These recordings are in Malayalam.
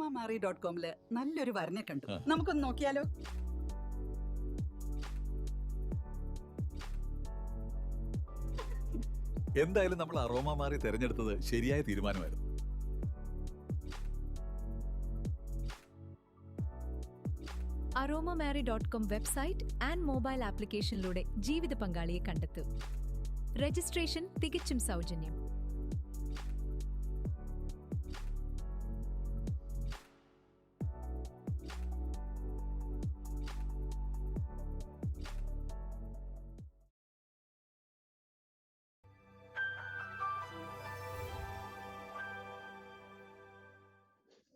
aromamari.com നല്ലൊരു വരനെ കണ്ടു. നമുക്കൊന്ന് നോക്കിയാലോ? എന്തായാലും നമ്മൾ അറോമ മാറി തെരഞ്ഞെടുത്തത് ശരിയായ തീരുമാനമായിരുന്നു. aromamari.com വെബ്സൈറ്റ് ആൻഡ് മൊബൈൽ ആപ്ലിക്കേഷനിലൂടെ ജീവിത പങ്കാളിയെ കണ്ടെത്തൂ. രജിസ്ട്രേഷൻ തികച്ചും സൗജന്യം.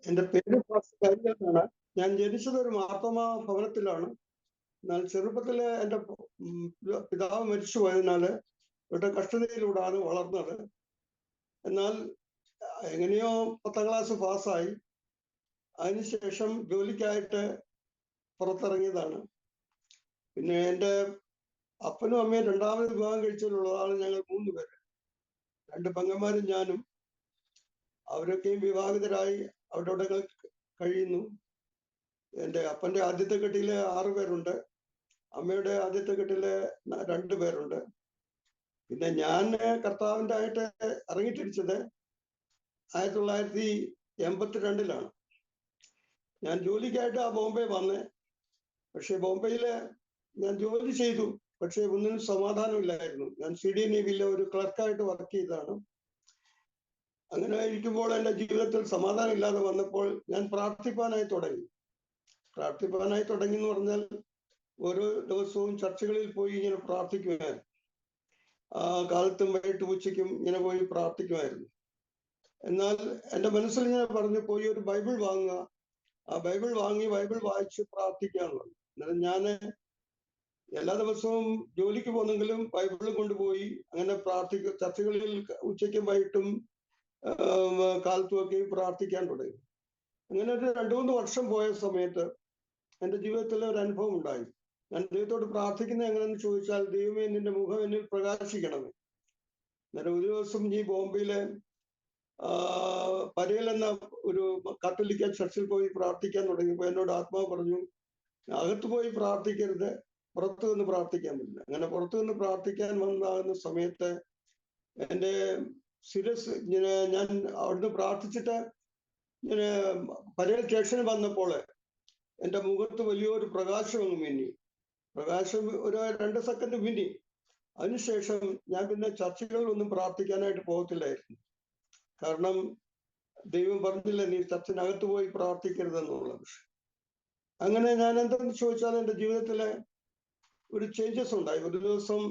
എൻ്റെ പേര് എന്നാണ്. ഞാൻ ജനിച്ചത് ഒരു മാർത്തോമ ഭവനത്തിലാണ്. എന്നാൽ ചെറുപ്പത്തില് എൻ്റെ പിതാവ് മരിച്ചു പോയതിനാല് ഇവിടെ കഷ്ടതയിലൂടെയാണ് വളർന്നത്. എന്നാൽ എങ്ങനെയോ 10ാം ക്ലാസ് പാസ്സായി. അതിനുശേഷം ജോലിക്കായിട്ട് പുറത്തിറങ്ങിയതാണ്. പിന്നെ എൻ്റെ അപ്പനും അമ്മയും രണ്ടാമത് വിവാഹം കഴിച്ചതിലുള്ളതാണ് ഞങ്ങൾ 3 പേര്. 2 പെങ്ങന്മാരും ഞാനും. അവരൊക്കെയും വിവാഹിതരായി അവിടെ കഴിയുന്നു. എൻ്റെ അപ്പൻ്റെ ആദ്യത്തെ കെട്ടില് 6 പേരുണ്ട്. അമ്മയുടെ ആദ്യത്തെ കെട്ടില് 2 പേരുണ്ട്. പിന്നെ ഞാൻ കർത്താവിൻ്റെ ആയിട്ട് ഇറങ്ങിത്തിരിച്ചത് 1982 ഞാൻ ജോലിക്കായിട്ട് ബോംബെ വന്നേ. പക്ഷെ ബോംബെയില് ഞാൻ ജോലി ചെയ്തു. പക്ഷെ ഒന്നിനും സമാധാനമില്ലായിരുന്നു. ഞാൻ CDE നേവിയിലെ ഒരു ക്ലർക്കായിട്ട് വർക്ക് ചെയ്തതാണ്. അങ്ങനെ ഇരിക്കുമ്പോൾ എൻ്റെ ജീവിതത്തിൽ സമാധാനം ഇല്ലാതെ വന്നപ്പോൾ ഞാൻ പ്രാർത്ഥിപ്പാനായി തുടങ്ങി എന്ന് പറഞ്ഞാൽ ഓരോ ദിവസവും ചർച്ചകളിൽ പോയി ഇങ്ങനെ പ്രാർത്ഥിക്കുമായിരുന്നു. കാലത്തും വൈകിട്ട് ഉച്ചയ്ക്കും ഇങ്ങനെ പോയി പ്രാർത്ഥിക്കുമായിരുന്നു. എന്നാൽ എൻ്റെ മനസ്സിൽ ഇങ്ങനെ പറഞ്ഞു, പോയി ഒരു ബൈബിൾ വാങ്ങുക, ആ ബൈബിൾ വാങ്ങി ബൈബിൾ വായിച്ച് പ്രാർത്ഥിക്കാനുള്ളത്. അന്നേരം ഞാൻ എല്ലാ ദിവസവും ജോലിക്ക് പോകുന്നെങ്കിലും ബൈബിൾ കൊണ്ടുപോയി അങ്ങനെ ചർച്ചകളിൽ ഉച്ചയ്ക്കും വൈകിട്ടും കാലത്തുമൊക്കെ പ്രാർത്ഥിക്കാൻ തുടങ്ങി. അങ്ങനെ ഒരു 2-3 വർഷം പോയ സമയത്ത് എൻ്റെ ജീവിതത്തിൽ ഒരു അനുഭവം ഉണ്ടായി. ഞാൻ ദൈവത്തോട് പ്രാർത്ഥിക്കുന്നത് എങ്ങനെയെന്ന് ചോദിച്ചാൽ, ദൈവമേ നിന്റെ മുഖം എന്നിൽ പ്രകാശിക്കണമേ. അന്നേരം ഒരു ദിവസം ഈ ബോംബെയിലെ പരേൽ എന്ന ഒരു കത്തോലിക്ക ചർച്ചിൽ പോയി പ്രാർത്ഥിക്കാൻ തുടങ്ങിയപ്പോൾ എന്നോട് ആത്മാവ് പറഞ്ഞു, അകത്ത് പോയി പ്രാർത്ഥിക്കരുത്, പുറത്തു നിന്ന് പ്രാർത്ഥിക്കാൻ പറ്റില്ല. അങ്ങനെ പുറത്തു നിന്ന് പ്രാർത്ഥിക്കാൻ വന്നാകുന്ന സമയത്ത് എൻ്റെ ശിരസ് ഞാൻ അവിടുന്ന് പ്രാർത്ഥിച്ചിട്ട് ഇങ്ങനെ പരേൽ സ്റ്റേഷനിൽ വന്നപ്പോൾ എൻ്റെ മുഖത്ത് വലിയൊരു പ്രകാശം അങ്ങ് മിന്നി. പ്രകാശം ഒരു 2 സെക്കൻഡ് മിന്നി. അതിനുശേഷം ഞാൻ പിന്നെ ചർച്ചകളിലൊന്നും പ്രാർത്ഥിക്കാനായിട്ട് പോകത്തില്ലായിരുന്നു. കാരണം ദൈവം പറഞ്ഞില്ല നീ ചർച്ചിനകത്ത് പോയി പ്രാർത്ഥിക്കരുതെന്നുള്ളത്. അങ്ങനെ ഞാൻ എന്തെന്ന് ചോദിച്ചാൽ എൻ്റെ ജീവിതത്തിലെ ഒരു ചേഞ്ചസ് ഉണ്ടായി. ഒരു ദിവസം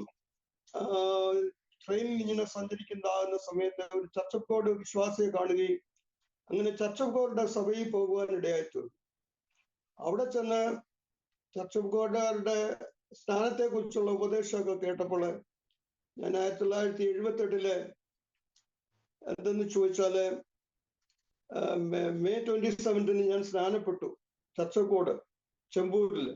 ട്രെയിനിൽ ഇങ്ങനെ സഞ്ചരിക്കുന്നതാകുന്ന സമയത്ത് ഒരു ചർച്ച് ഓഫ് ഗോഡ് വിശ്വാസിയെ കാണുകയും അങ്ങനെ ചർച്ച് ഓഫ് ഗോഡിന്റെ സഭയിൽ പോകുവാൻ ഇടയായിട്ടുണ്ട്. അവിടെ ചെന്ന് ചർച്ച് ഓഫ് ഗോഡുകാരുടെ സ്ഥാനത്തെ കുറിച്ചുള്ള ഉപദേശമൊക്കെ കേട്ടപ്പോൾ ഞാൻ 1978 എന്തെന്ന് ചോദിച്ചാല് May 27 ഞാൻ സ്നാനപ്പെട്ടു ചർച്ച് ഓഫ് ഗോഡ് ചെമ്പൂരിൽ.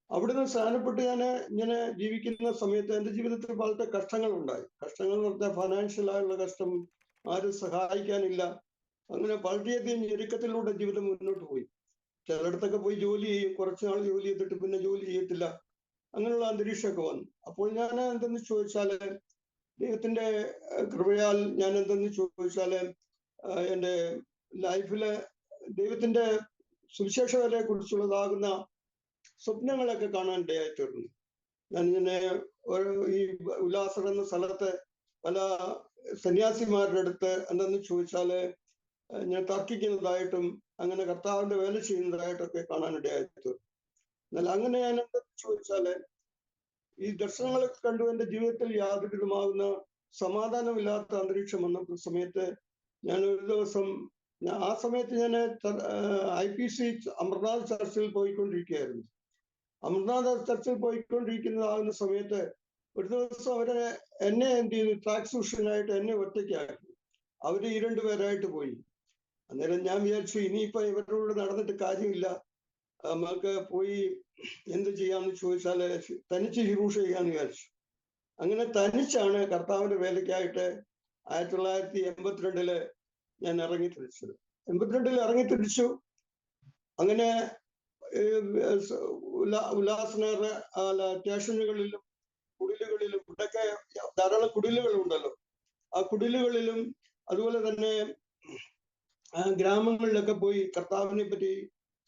അവിടുന്ന് സ്നാനപ്പെട്ട് ഞാൻ ഇങ്ങനെ ജീവിക്കുന്ന സമയത്ത് എൻ്റെ ജീവിതത്തിൽ വളരെ കഷ്ടങ്ങൾ ഉണ്ടായി. കഷ്ടങ്ങൾ എന്ന് പറഞ്ഞാൽ ഫൈനാൻഷ്യൽ ആയുള്ള കഷ്ടം, ആരും സഹായിക്കാനില്ല. അങ്ങനെ വളരെയധികം ഞെരുക്കത്തിലൂടെ ജീവിതം മുന്നോട്ട് പോയി. ചിലയിടത്തൊക്കെ പോയി ജോലി ചെയ്യും, കുറച്ചുനാൾ ജോലി ചെയ്തിട്ട് പിന്നെ ജോലി ചെയ്യത്തില്ല. അങ്ങനെയുള്ള അന്തരീക്ഷമൊക്കെ വന്നു. അപ്പോൾ ഞാൻ എന്തെന്ന് ചോദിച്ചാല് ദൈവത്തിന്റെ കൃപയാൽ ഞാൻ എന്തെന്ന് ചോദിച്ചാല് എൻ്റെ ലൈഫില് ദൈവത്തിന്റെ സുവിശേഷകരെ കുറിച്ചുള്ളതാകുന്ന സ്വപ്നങ്ങളൊക്കെ കാണാൻ ഇടയായിത്തീർന്നു. ഞാനിങ്ങനെ ഈ ഉല്ലാസർ എന്ന സ്ഥലത്ത് പല സന്യാസിമാരുടെ അടുത്ത് എന്തെന്ന് ചോദിച്ചാല് ഞാൻ തർക്കിക്കുന്നതായിട്ടും അങ്ങനെ കർത്താവിന്റെ വേല ചെയ്യുന്നതായിട്ടൊക്കെ കാണാൻ ഇടയായിത്തീർന്നു. എന്നാൽ അങ്ങനെ ഞാൻ എന്തെന്ന് ചോദിച്ചാല് ഈ ദർശനങ്ങളൊക്കെ കണ്ടു എൻ്റെ ജീവിതത്തിൽ യാതൊരു വിധമാകുന്ന സമാധാനമില്ലാത്ത അന്തരീക്ഷം വന്ന സമയത്ത് ഞാൻ ഒരു ദിവസം ആ സമയത്ത് ഞാൻ IPC അമർനാഥ് ചർച്ചിൽ പോയിക്കൊണ്ടിരിക്കുകയായിരുന്നു. അമർനാഥ് ചർച്ചിൽ പോയിക്കൊണ്ടിരിക്കുന്നതാകുന്ന സമയത്ത് ഒരു ദിവസം അവരെ എന്നെ എന്ത് ചെയ്തു, ട്രാൻസ്ഫ്യൂഷനായിട്ട് എന്നെ ഒറ്റയ്ക്കാക്കി. അവര് 2 പേരായിട്ട് പോയി. അന്നേരം ഞാൻ വിചാരിച്ചു ഇനിയിപ്പോ ഇവരോട് നടന്നിട്ട് കാര്യമില്ല, നമുക്ക് പോയി എന്ത് ചെയ്യാന്ന് ചോദിച്ചാല് തനിച്ച് ശുശ്രൂഷ ചെയ്യാന്ന് വിചാരിച്ചു. അങ്ങനെ തനിച്ചാണ് കർത്താവിന്റെ വേലയ്ക്കായിട്ട് 1982 ഞാൻ ഇറങ്ങി തിരിച്ചത്. 82 ഇറങ്ങി തിരിച്ചു. അങ്ങനെ ഉല്ലാസനഗർ സ്റ്റേഷനുകളിലും കുടിലുകളിലും ഇവിടെയൊക്കെ ധാരാളം കുടിലുകളുണ്ടല്ലോ, ആ കുടിലുകളിലും അതുപോലെ തന്നെ ഗ്രാമങ്ങളിലൊക്കെ പോയി കർത്താവിനെ പറ്റി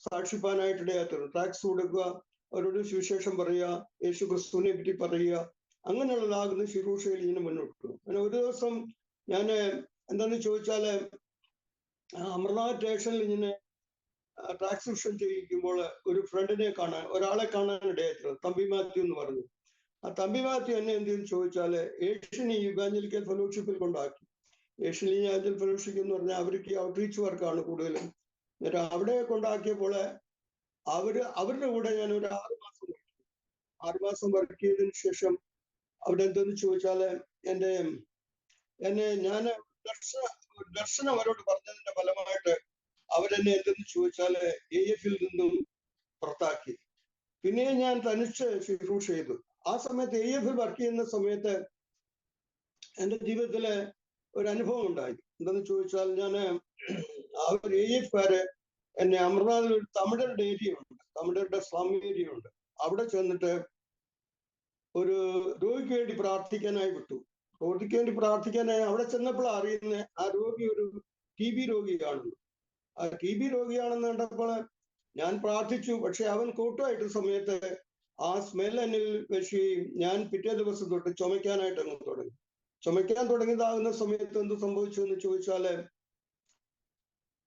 സാക്ഷിപ്പാനായിട്ട് ഇടയായിരുന്നു. ടാക്സ് കൊടുക്കുക, അവരോട് സുവിശേഷം പറയുക, യേശു ക്രിസ്തുവിനെ പറ്റി പറയുക, അങ്ങനെയുള്ളതാകുന്ന ശുശ്രൂഷയിൽ ഇങ്ങനെ മുന്നോട്ടു. അങ്ങനെ ഒരു ദിവസം ഞാൻ എന്താന്ന് ചോദിച്ചാല് അമർനാഥ് സ്റ്റേഷനിൽ ഇങ്ങനെ ട്രാൻസ്ക്രിപ്ഷൻ ചെയ്യിക്കുമ്പോൾ ഒരു ഫ്രണ്ടിനെ ഒരാളെ കാണാൻ ഇടയായിട്ടുണ്ട്, തമ്പി മാത്യു എന്ന് പറഞ്ഞു. ആ തമ്പി മാത്യു എന്നെ എന്തെന്ന് ചോദിച്ചാല് ഏഷ്യൻ ഇവാഞ്ചലിക്കൽ ഫെലോഷിപ്പിൽ കൊണ്ടാക്കി. ഏഷ്യൻ ഇവാഞ്ചൽ ഫെലോഷിപ്പ് എന്ന് പറഞ്ഞാൽ അവർക്ക് ഔട്ട്റീച്ച് വർക്കാണ് കൂടുതലും. എന്നിട്ട് അവിടെ കൊണ്ടാക്കിയപ്പോൾ അവരുടെ കൂടെ ഞാൻ ഒരു 6 മാസം വർക്ക് ചെയ്തതിനു ശേഷം അവിടെ എന്തെന്ന് ചോദിച്ചാല് ഞാൻ ദർശനം അവരോട് പറഞ്ഞതിന്റെ ഫലമായിട്ട് അവരെന്നെ എന്തെന്ന് ചോദിച്ചാല് AF നിന്നും പുറത്താക്കി. പിന്നെ ഞാൻ തനിച്ച് ശുശ്രൂഷ ചെയ്തു. ആ സമയത്ത് AF വർക്ക് ചെയ്യുന്ന സമയത്ത് എൻ്റെ ജീവിതത്തില് ഒരു അനുഭവം ഉണ്ടായി. എന്തെന്ന് ചോദിച്ചാൽ അവർ AF എന്നെ അമർനാഥിൽ ഒരു തമിഴരുടെ ഏരിയ ഉണ്ട്, തമിഴരുടെ സ്ലം ഏരിയ ഉണ്ട്. അവിടെ ചെന്നിട്ട് ഒരു രോഗിക്ക് വേണ്ടി പ്രാർത്ഥിക്കാനായി വിട്ടു. രോഗിക്ക് വേണ്ടി പ്രാർത്ഥിക്കാനായി അവിടെ ചെന്നപ്പോൾ അറിയുന്ന ആ രോഗി ഒരു TB രോഗിയാണെന്ന്. ആ TB രോഗിയാണെന്ന് കണ്ടപ്പോൾ ഞാൻ പ്രാർത്ഥിച്ചു. പക്ഷെ അവൻ കൂട്ടമായിട്ട് സമയത്ത് ആ സ്മെൽ എന്നിൽ വെക്കുകയും ഞാൻ പിറ്റേ ദിവസം തൊട്ട് ചുമയ്ക്കാനായിട്ട് അങ്ങ് തുടങ്ങി. ചുമയ്ക്കാൻ തുടങ്ങിയതാകുന്ന സമയത്ത് എന്ത് സംഭവിച്ചു എന്ന് ചോദിച്ചാല്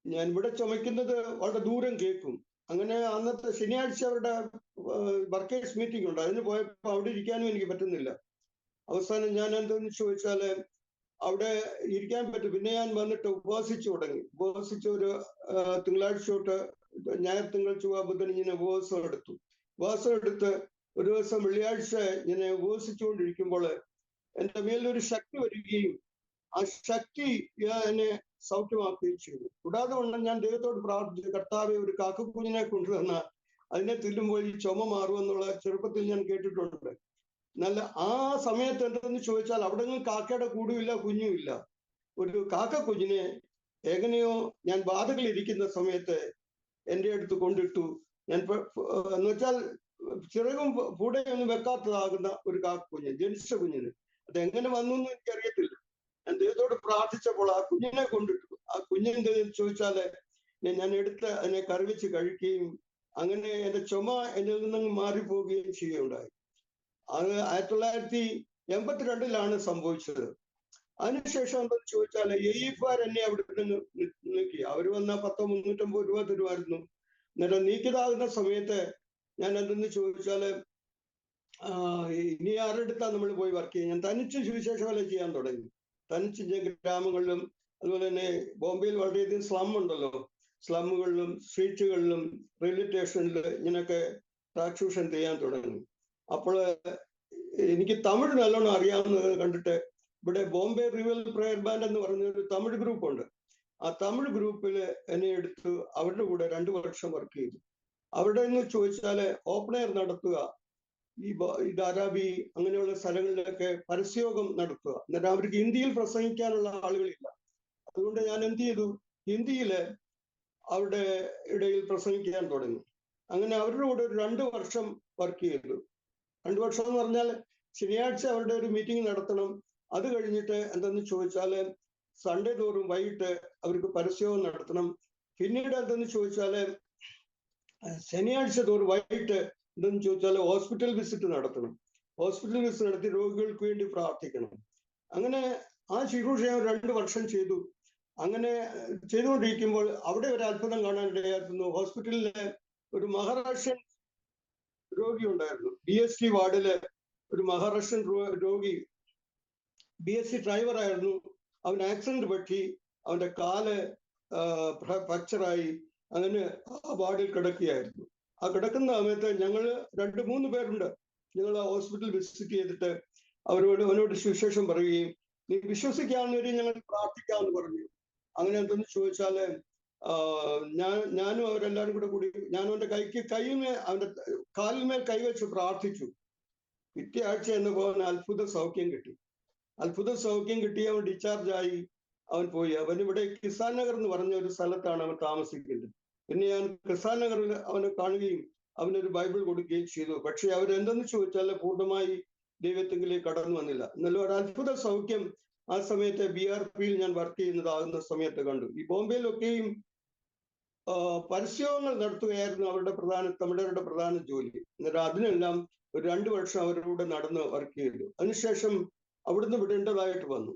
ഞാൻ ഇവിടെ ചുമയ്ക്കുന്നത് വളരെ ദൂരം കേൾക്കും. അങ്ങനെ അന്നത്തെ ശനിയാഴ്ച അവരുടെ വർക്കേഴ്സ് മീറ്റിംഗ് ഉണ്ട്, അതിന് പോയപ്പോൾ അവിടെ ഇരിക്കാനും എനിക്ക് പറ്റുന്നില്ല. അവസാനം ഞാൻ എന്തെന്ന് ചോദിച്ചാല് അവിടെ ഇരിക്കാൻ പറ്റും. പിന്നെ ഞാൻ വന്നിട്ട് ഉപവസിച്ചു തുടങ്ങി. ഉപവസിച്ച് ഒരു തിങ്കളാഴ്ച തൊട്ട് ഞായർ, തിങ്കൾ, ചൊവ്വ, ബുധൻ ഇങ്ങനെ ഉപവാസം എടുത്ത് ഒരു ദിവസം വെള്ളിയാഴ്ച ഇങ്ങനെ ഉപവസിച്ചുകൊണ്ടിരിക്കുമ്പോൾ എൻ്റെ മേലൊരു ശക്തി വരികയും ആ ശക്തി എന്നെ സൗഖ്യമാക്കുകയും ചെയ്തു. കൂടാതെ കൊണ്ട് ഞാൻ ദൈവത്തോട് പ്രാർത്ഥിച്ചു, കർത്താവെ ഒരു കാക്കക്കുഞ്ഞിനെ കൊണ്ടുവന്ന അതിനെ തില്ലുമ്പോൾ ഈ ചുമ മാറുമെന്നുള്ള ചെറുപ്പത്തിൽ ഞാൻ കേട്ടിട്ടുണ്ട്. എന്നാൽ ആ സമയത്ത് എന്തെന്ന് ചോദിച്ചാൽ അവിടെ നിന്ന് കാക്കയുടെ കൂടുമില്ല, കുഞ്ഞുമില്ല. ഒരു കാക്കക്കുഞ്ഞിനെ എങ്ങനെയോ ഞാൻ വാതകളിൽ ഇരിക്കുന്ന സമയത്ത് എൻ്റെ അടുത്ത് കൊണ്ടിട്ടു. ഞാൻ എന്ന് വെച്ചാൽ ചിറകും പൂടയൊന്നും വെക്കാത്തതാകുന്ന ഒരു കാക്കക്കുഞ്ഞ്, ജനിച്ച കുഞ്ഞിന്. അതെങ്ങനെ വന്നു എന്ന് എനിക്കറിയത്തില്ല. ഞാൻ ദൈവത്തോട് പ്രാർത്ഥിച്ചപ്പോൾ ആ കുഞ്ഞിനെ കൊണ്ടിട്ടു. ആ കുഞ്ഞെന്തെന്ന് ചോദിച്ചാല് ഞാൻ എടുത്ത് അതിനെ കറിവെച്ച് കഴിക്കുകയും അങ്ങനെ എൻ്റെ ചുമ എന്നിൽ നിന്നങ്ങ് മാറിപ്പോവുകയും ചെയ്യുകയുണ്ടായി. അത് 1982 സംഭവിച്ചത്. അതിനുശേഷം എന്തെന്ന് ചോദിച്ചാൽ AF എന്നെ അവിടെ നിന്ന് നീക്കി. അവർ വന്ന 350 രൂപ തരുമായിരുന്നു. അന്നേരം നീക്കിയതാകുന്ന സമയത്ത് ഞാൻ എന്തെന്ന് ചോദിച്ചാല് ഇനി ആരുടെ അടുത്താ നമ്മൾ പോയി വർക്ക് ചെയ്യാൻ? ഞാൻ തനിച്ച് സുവിശേഷ വേല ചെയ്യാൻ തുടങ്ങി. തനിച്ച് ഗ്രാമങ്ങളിലും അതുപോലെ തന്നെ ബോംബെയിൽ വളരെയധികം സ്ലം ഉണ്ടല്ലോ, സ്ലമ്മുകളിലും സ്ട്രീറ്റുകളിലും റെയിൽവേ സ്റ്റേഷനിൽ ഇങ്ങനെയൊക്കെ ട്രാൻസ്ക്രിപ്ഷൻ ചെയ്യാൻ തുടങ്ങി. അപ്പോൾ എനിക്ക് തമിഴ് നല്ലോണം അറിയാവുന്നത് കണ്ടിട്ട് ഇവിടെ ബോംബെ റിവൽ പ്രയർ ബാൻഡ് എന്ന് പറഞ്ഞ ഒരു തമിഴ് ഗ്രൂപ്പ് ഉണ്ട്. ആ തമിഴ് ഗ്രൂപ്പിൽ എന്നെ എടുത്ത് അവരുടെ കൂടെ 2 വർഷം വർക്ക് ചെയ്തു. അവിടെ നിന്ന് ചോദിച്ചാല് ഓപ്പൺ എയർ നടത്തുക, ഈ ധാരാബി അങ്ങനെയുള്ള സ്ഥലങ്ങളിലൊക്കെ പരസ്യയോഗം നടത്തുക. എന്നിട്ട് അവർക്ക് ഹിന്ദിയിൽ പ്രസംഗിക്കാനുള്ള ആളുകളില്ല. അതുകൊണ്ട് ഞാൻ എന്ത് ചെയ്തു, ഹിന്ദിയില് അവരുടെ ഇടയിൽ പ്രസംഗിക്കാൻ തുടങ്ങി. അങ്ങനെ അവരുടെ കൂടെ ഒരു 2 വർഷം വർക്ക് ചെയ്തു. 2 വർഷം എന്ന് പറഞ്ഞാൽ ശനിയാഴ്ച അവരുടെ ഒരു മീറ്റിംഗ് നടത്തണം. അത് കഴിഞ്ഞിട്ട് എന്തെന്ന് ചോദിച്ചാല് സൺഡേ തോറും വൈകിട്ട് അവർക്ക് പരസ്യവും നടത്തണം. പിന്നീട് എന്തെന്ന് ചോദിച്ചാല് ശനിയാഴ്ച തോറും വൈകിട്ട് എന്തെന്ന് ചോദിച്ചാല് ഹോസ്പിറ്റൽ വിസിറ്റ് നടത്തണം. ഹോസ്പിറ്റൽ വിസിറ്റ് നടത്തി രോഗികൾക്ക് വേണ്ടി പ്രാർത്ഥിക്കണം. അങ്ങനെ ആ ശുശ്രൂഷ 2 വർഷം ചെയ്തു. അങ്ങനെ ചെയ്തുകൊണ്ടിരിക്കുമ്പോൾ അവിടെ ഒരു അത്ഭുതം കാണാനിടയായിരുന്നു. ഹോസ്പിറ്റലിലെ ഒരു മഹാരാഷ്ട്രൻ രോഗി ഉണ്ടായിരുന്നു. BST വാർഡില് ഒരു മഹാരാഷ്ട്രൻ രോഗി BST ഡ്രൈവർ ആയിരുന്നു. അവൻ ആക്സിഡന്റ് പറ്റി, അവന്റെ കാല് ഫ്രാക്ചറായി. അങ്ങനെ ആ വാർഡിൽ കിടക്കുകയായിരുന്നു. ആ കിടക്കുന്ന സമയത്ത് ഞങ്ങൾ 2-3 പേരുണ്ട്. ഞങ്ങൾ ആ ഹോസ്പിറ്റൽ വിസിറ്റ് ചെയ്തിട്ട് അവനോട് സുവിശേഷം പറയുകയും നീ വിശ്വസിക്കാവുന്നവരെയും ഞങ്ങൾ പ്രാർത്ഥിക്കാമെന്ന് പറഞ്ഞു. അങ്ങനെ എന്തെന്ന് ചോദിച്ചാല് ഞാനും അവരെല്ലാരും കൂടി ഞാൻ അവന്റെ അവന്റെ കാലിന്മേൽ കൈവച്ച് പ്രാർത്ഥിച്ചു. പിറ്റേ ആഴ്ച എന്ന് പോകാൻ അത്ഭുത സൗഖ്യം കിട്ടി. അവൻ ഡിസ്ചാർജ് ആയി. അവൻ പോയി. അവൻ ഇവിടെ കിസാൻ നഗർ എന്ന് പറഞ്ഞ ഒരു സ്ഥലത്താണ് അവൻ താമസിക്കുന്നത്. പിന്നെ ഞാൻ കിസാൻ നഗറിൽ അവനെ കാണുകയും അവനൊരു ബൈബിൾ കൊടുക്കുകയും ചെയ്തു. പക്ഷെ അവരെന്തെന്ന് ചോദിച്ചാൽ പൂർണ്ണമായി ദൈവത്തെങ്കിലേക്ക് കടന്നു വന്നില്ല. എന്നാലും ഒരു അത്ഭുത സൗഖ്യം ആ സമയത്ത് BRPയിൽ ഞാൻ വർക്ക് ചെയ്യുന്നതാകുന്ന സമയത്ത് കണ്ടു. ഈ ബോംബെയിലൊക്കെയും പരസ്യങ്ങൾ നടത്തുകയായിരുന്നു തമിഴരുടെ പ്രധാന ജോലി. എന്നിട്ട് അതിനെല്ലാം ഒരു 2 വർഷം അവരുടെ നടന്ന് വർക്ക് ചെയ്തു. അതിനുശേഷം അവിടുന്ന് വിടേണ്ടതായിട്ട് വന്നു.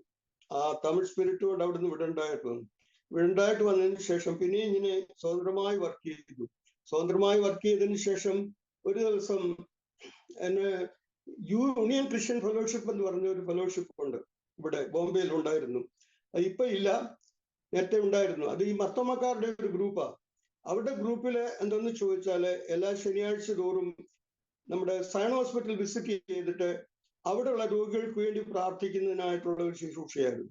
ആ തമിഴ് സ്പിരിറ്റ് കൊണ്ട് അവിടുന്ന് വിടേണ്ടതായിട്ട് വന്നതിന് ശേഷം പിന്നെ ഇങ്ങനെ സ്വതന്ത്രമായി വർക്ക് ചെയ്തു. സ്വതന്ത്രമായി വർക്ക് ചെയ്തതിന് ശേഷം ഒരു ദിവസം എന്നെ യൂണിയൻ ക്രിസ്ത്യൻ ഫെലോഷിപ്പ് എന്ന് പറഞ്ഞ ഒരു ഫെലോഷിപ്പ് ഉണ്ട് ഇവിടെ ബോംബെയിൽ ഉണ്ടായിരുന്നു. അത് ഇപ്പൊ ഇല്ല, നേരത്തെ ഉണ്ടായിരുന്നു. അത് ഈ മർത്തോമക്കാരുടെ ഒരു ഗ്രൂപ്പാ. അവരുടെ ഗ്രൂപ്പില് എന്തെന്ന് ചോദിച്ചാല് എല്ലാ ശനിയാഴ്ച തോറും നമ്മുടെ സയൺ ഹോസ്പിറ്റൽ വിസിറ്റ് ചെയ്തിട്ട് അവിടെയുള്ള രോഗികൾക്ക് വേണ്ടി പ്രാർത്ഥിക്കുന്നതിനായിട്ടുള്ള ഒരു ശുശ്രൂഷയായിരുന്നു.